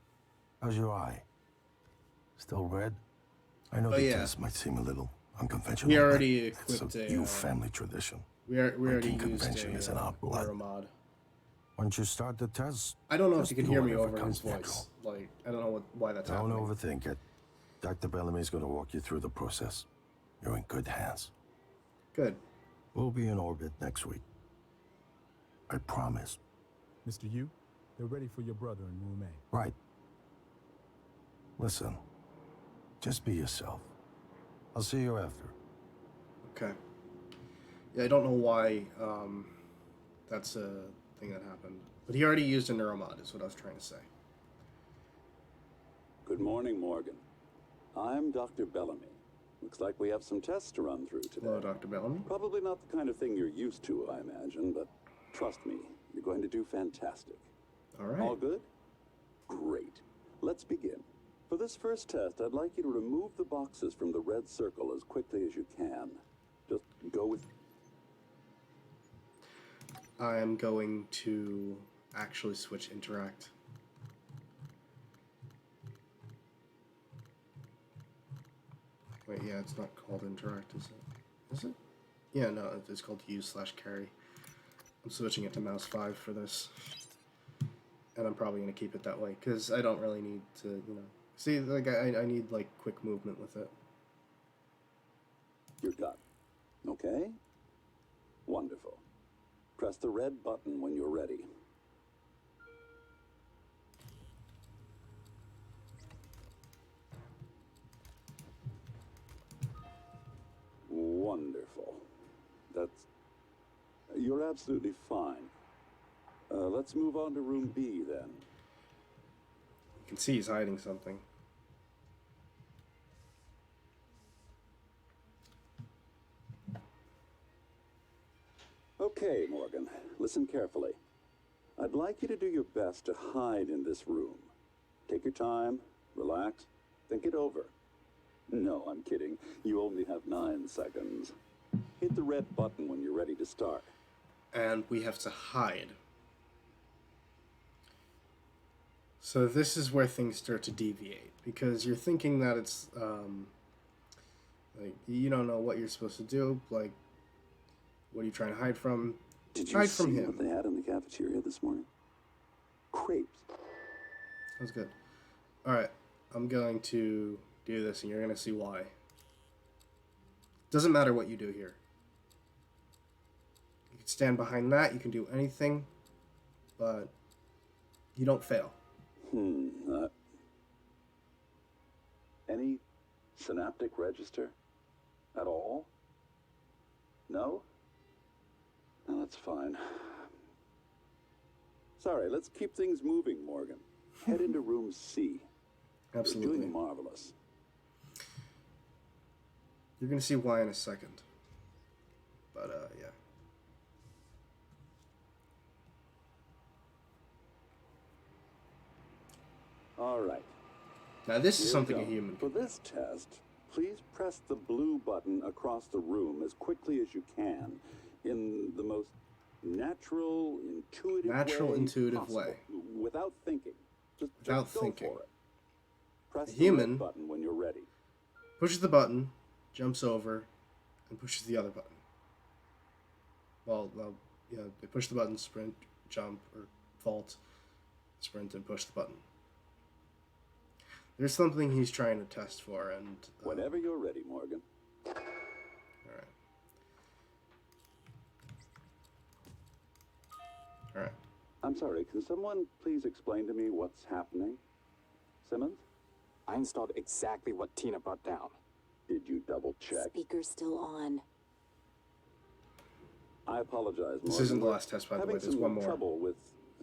How's your eye? Still red? I know Oh, the yeah. test might seem a little unconventional. We but already it's equipped a a, new family tradition. We already Breaking used convention is in our blood. Aurora mod. Once you start the test, I don't know if just you can do hear me whatever over his comes voice. Like, I don't know why that's don't happening. overthink it. Dr. Bellamy's going to walk you through the process. You're in good hands. Good. We'll be in orbit next week. I promise. Mr. Yu, they're ready for your brother in Room A. Right. Listen, just be yourself. I'll see you after. Okay. Yeah, I don't know why that's a thing that happened. But he already used a neuromod, is what I was trying to say. Good morning, Morgan. I'm Dr. Bellamy. Looks like we have some tests to run through today. Hello, Dr. Bellamy. Probably not the kind of thing you're used to, I imagine, but trust me, you're going to do fantastic. All right. All good? Great. Let's begin. For this first test, I'd like you to remove the boxes from the red circle as quickly as you can. Just go with... I am going to actually switch interact. Wait, yeah, it's not called interact, is it? Is it? Yeah, no, it's called use/carry. I'm switching it to mouse 5 for this. And I'm probably going to keep it that way, because I don't really need to, you know... See, like, I need, like, quick movement with it. You're done. Okay? Wonderful. Press the red button when you're ready. Wonderful. You're absolutely fine. Let's move on to room B then. You can see he's hiding something. Okay, Morgan, listen carefully. I'd like you to do your best to hide in this room. Take your time, relax, think it over. No, I'm kidding. You only have 9 seconds. Hit the red button when you're ready to start. And we have to hide. So this is where things start to deviate, because you're thinking that it's like you don't know what you're supposed to do. Like, what are you trying to hide from? Did you Hide see from him. what they had in the cafeteria this morning? Crepes. That's good. All right, I'm going to do this, and you're going to see why. Doesn't matter what you do here. You can stand behind that. You can do anything, but you don't fail. Any synaptic register at all? No? No, that's fine. Sorry, let's keep things moving, Morgan. Head into room C. Absolutely. You're doing marvelous. You're going to see why in a second. But, yeah. All right. Now, this is Here something we a go. human For can do. this test, please press the blue button across the room as quickly as you can in the most natural, intuitive way. possible, without thinking. Without just go thinking. for it. Press A the human red button when you're ready. Pushes the button, jumps over, and pushes the other button. Well, yeah, they push the button, sprint, jump, or vault, sprint, and push the button. There's something he's trying to test for, and... Whenever you're ready, Morgan. Alright. Alright. I'm sorry, can someone please explain to me what's happening? Simmons? I installed exactly what Tina brought down. Did you double check? Speaker's still on. I apologize, Morgan. This isn't the We're last test, by the having way. There's some one more. trouble with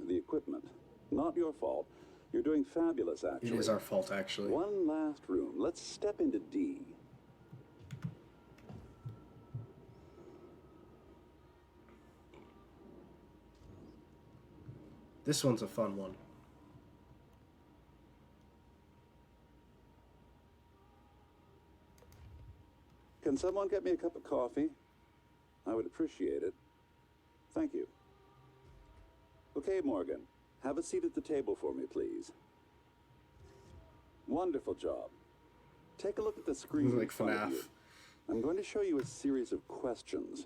the equipment. Not your fault. You're doing fabulous, actually. It is our fault, actually. One last room. Let's step into D. This one's a fun one. Can someone get me a cup of coffee? I would appreciate it. Thank you. Okay, Morgan. Have a seat at the table for me, please. Wonderful job. Take a look at the screen This is in like front of FNAF. you. I'm going to show you a series of questions.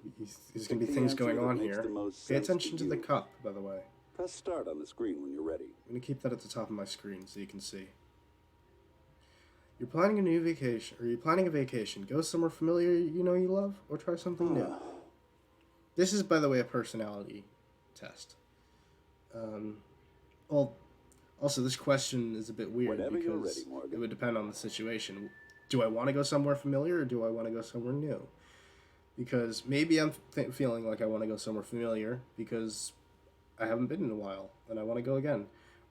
There's going to be Pick the things answer going that on makes here. the most Pay sense attention to the you. cup, by the way. Press start on the screen when you're ready. I'm going to keep that at the top of my screen so you can see. You're planning a new vacation, or you're planning a vacation. Go somewhere familiar you know you love, or try something new. This is, by the way, a personality test. Well, also, this question is a bit weird Whenever you're because ready, Morgan. it would depend on the situation. Do I want to go somewhere familiar, or do I want to go somewhere new? Because maybe I'm feeling like I want to go somewhere familiar because I haven't been in a while and I want to go again.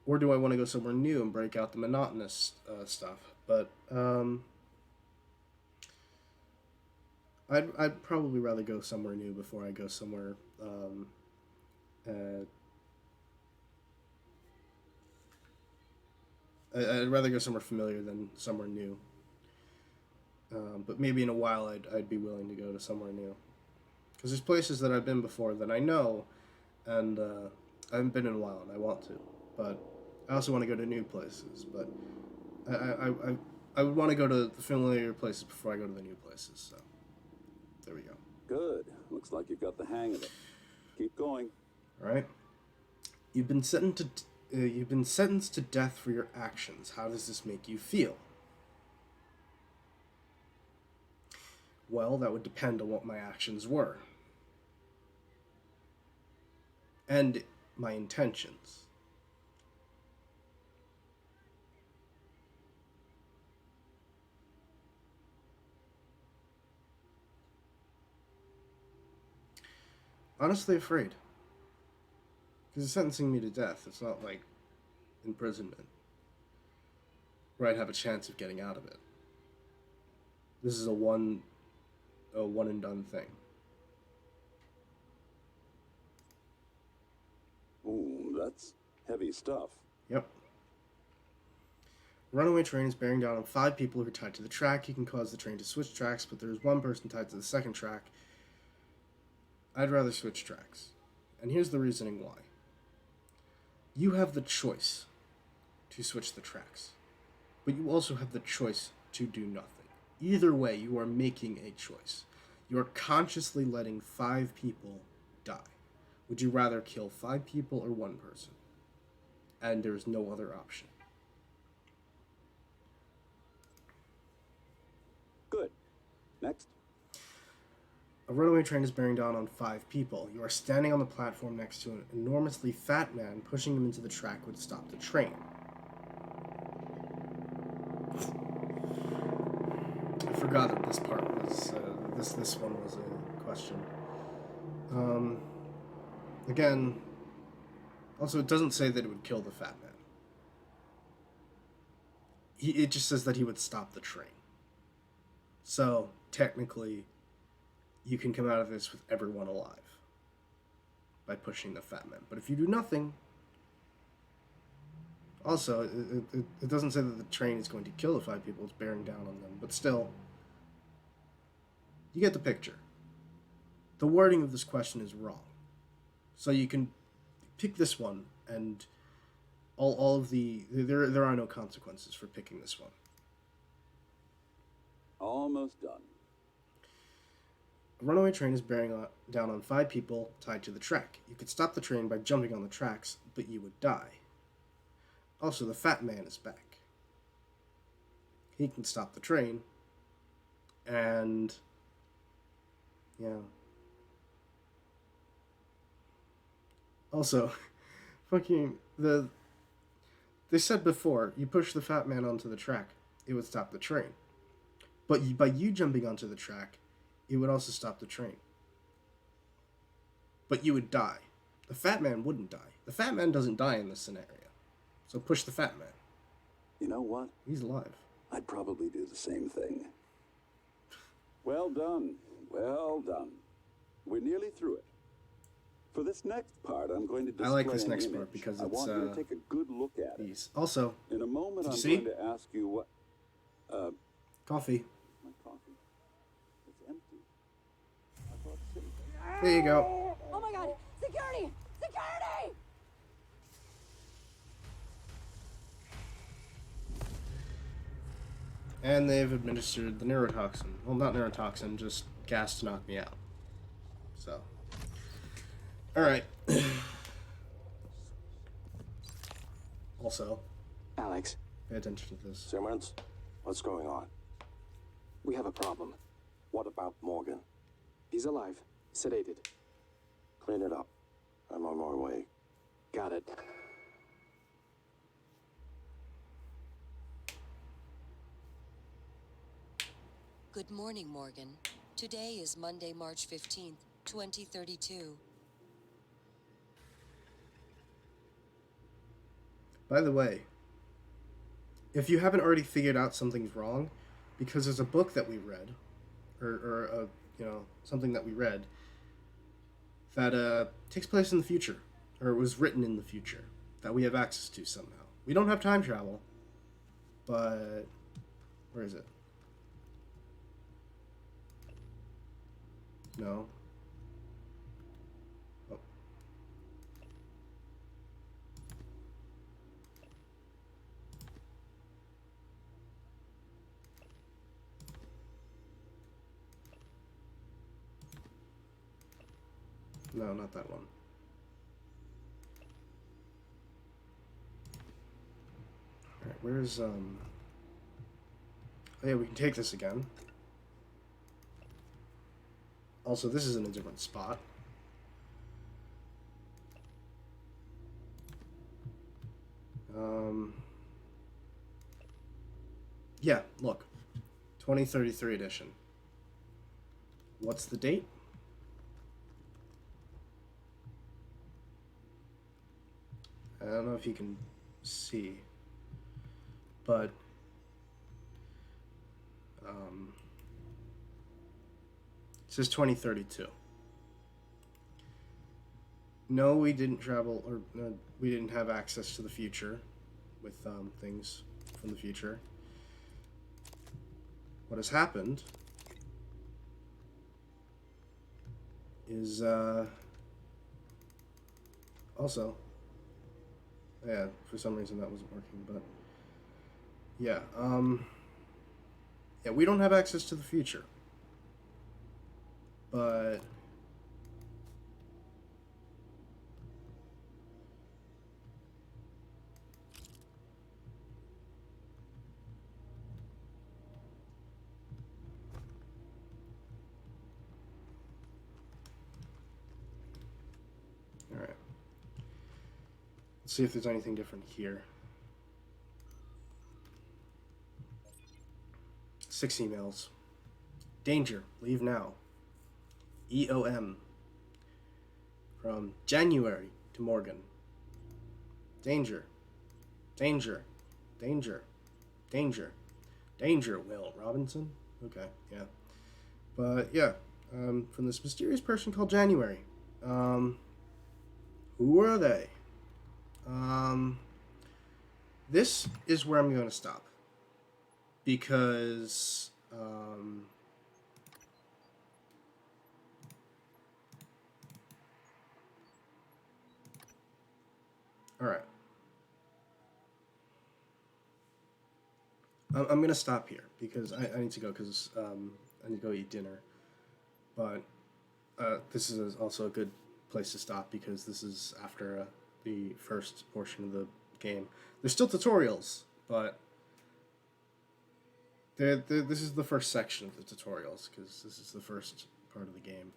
Or do I want to go somewhere new and break out the monotonous stuff? But I'd probably rather go somewhere new before I go somewhere. I'd rather go somewhere familiar than somewhere new. But maybe in a while I'd be willing to go to somewhere new. Because there's places that I've been before that I know, and I haven't been in a while and I want to. But I also want to go to new places. But I would want to go to the familiar places before I go to the new places. So there we go. Good. Looks like you've got the hang of it. Keep going. All right. You've been sentenced to death for your actions. How does this make you feel? Well, that would depend on what my actions were. And my intentions. Honestly afraid. Because it's sentencing me to death. It's not like imprisonment, where I'd have a chance of getting out of it. This is a one and done thing. Ooh, that's heavy stuff. Yep. A runaway train is bearing down on 5 people who are tied to the track. You can cause the train to switch tracks, but there's 1 person tied to the second track. I'd rather switch tracks. And here's the reasoning why. You have the choice to switch the tracks, but you also have the choice to do nothing. Either way, you are making a choice. You are consciously letting 5 people die. Would you rather kill 5 people or 1 person? And there's no other option. Good. Next. A runaway train is bearing down on 5 people. You are standing on the platform next to an enormously fat man. Pushing him into the track would stop the train. I forgot that this part was this one was a question. Again, also it doesn't say that it would kill the fat man. It just says that he would stop the train. So technically, you can come out of this with everyone alive by pushing the fat man. But if you do nothing, also it doesn't say that the train is going to kill the 5 people. It's bearing down on them. But still, you get the picture. The wording of this question is wrong. So you can pick this one, and all of there are no consequences for picking this one. Almost done. A runaway train is bearing down on 5 people tied to the track. You could stop the train by jumping on the tracks, but you would die. Also, the fat man is back. He can stop the train, and yeah. Also, they said before, you push the fat man onto the track, it would stop the train. But by you jumping onto the track, it would also stop the train. But you would die. The fat man wouldn't die. The fat man doesn't die in this scenario. So push the fat man. You know what? He's alive. I'd probably do the same thing. Well done. Well done. We're nearly through it. For this next part, I'm going to display I like this an next image. part because I it's want you to take a good look at it. these. Also, In a moment, did I'm you see? going to ask you what... Coffee. My coffee. It's empty. I thought so. There you go. Oh my god! Security! Security! And they've administered the neurotoxin. Well, not neurotoxin, just gas to knock me out. So. Alright. Also, Alex, pay attention to this. Simmons, what's going on? we have a problem. What about Morgan? He's alive, sedated. Clean it up. I'm on my way. Got it. Good morning, Morgan. Today is Monday, March 15th, 2032. By the way, if you haven't already figured out something's wrong, because there's a book that we read, or something that we read, that takes place in the future, or it was written in the future, that we have access to somehow. We don't have time travel, but where is it? No. Oh. No, not that one. Alright, where's, Oh yeah, we can take this again. Also, this is in a different spot. Yeah, look. 2033 edition. What's the date? I don't know if you can see, but it says 2032. No, we didn't travel, or no, we didn't have access to the future with things from the future. What has happened is also, yeah, for some reason that wasn't working, but yeah, yeah, we don't have access to the future, but all right. Let's see if there's anything different here. 6 emails. Danger, leave now. EOM. From January to Morgan. Danger. Danger. Danger. Danger. Danger, Will Robinson? Okay, yeah. But yeah, from this mysterious person called January. Who are they? This is where I'm going to stop. Because, alright. I'm going to stop here because I need to go because I need to go eat dinner. But this is also a good place to stop because this is after the first portion of the game. There's still tutorials, but this is the first section of the tutorials because this is the first part of the game.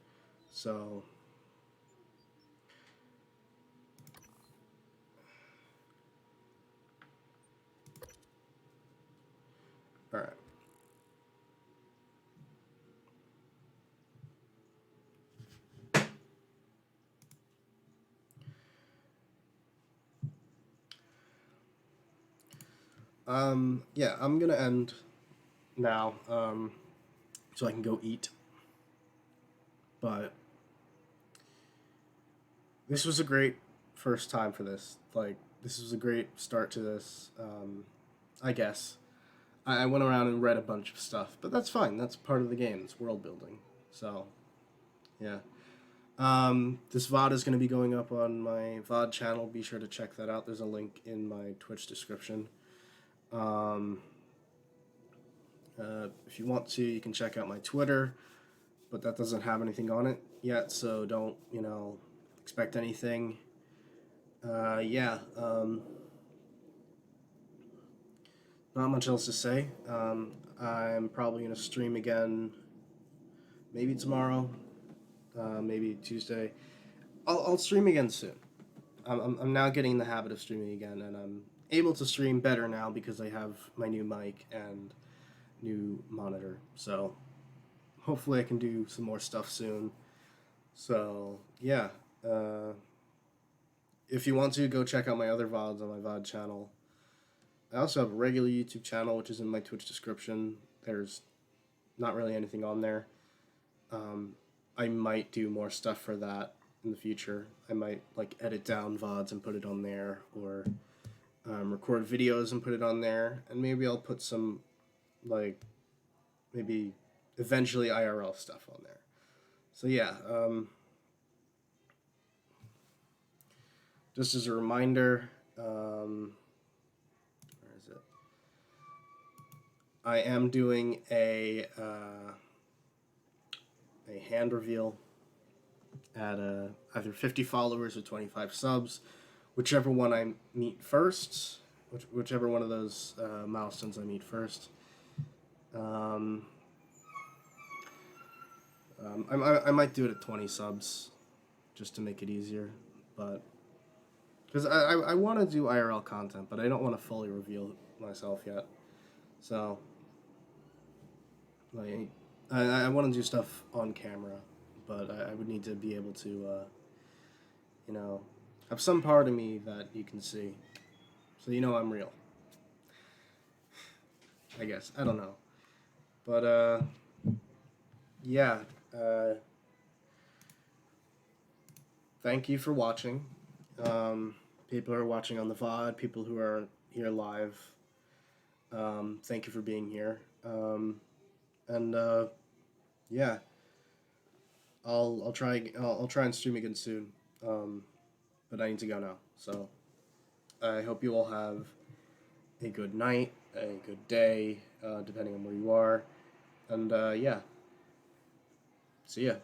So all right. Yeah, I'm gonna end now, so I can go eat. But this was a great first time for this. Like, this was a great start to this, I guess. I went around and read a bunch of stuff, but that's fine. That's part of the game. It's world building. So, yeah. This VOD is going to be going up on my VOD channel. Be sure to check that out. There's a link in my Twitch description. If you want to, you can check out my Twitter, but that doesn't have anything on it yet, so don't, expect anything. Yeah, not much else to say. I'm probably going to stream again, maybe tomorrow, maybe Tuesday. I'll stream again soon. I'm now getting in the habit of streaming again, and I'm able to stream better now because I have my new mic and new monitor. So hopefully I can do some more stuff soon. So yeah, if you want to, go check out my other VODs on my VOD channel. I also have a regular YouTube channel, which is in my Twitch description. There's not really anything on there. I might do more stuff for that in the future. I might edit down VODs and put it on there, or record videos and put it on there, and maybe I'll put some maybe eventually IRL stuff on there. So yeah, just as a reminder, where is it? I am doing a hand reveal at either 50 followers or 25 subs, whichever one I meet first, whichever one of those milestones I meet first. I might do it at 20 subs, just to make it easier, but because I want to do IRL content, but I don't want to fully reveal myself yet. So I want to do stuff on camera, but I would need to be able to have some part of me that you can see. So you know I'm real. I guess. I don't know. But, yeah. Thank you for watching. People who are watching on the VOD, people who are here live. Thank you for being here. Yeah. I'll try and stream again soon. But I need to go now. So I hope you all have a good night, a good day, depending on where you are. And yeah. See ya.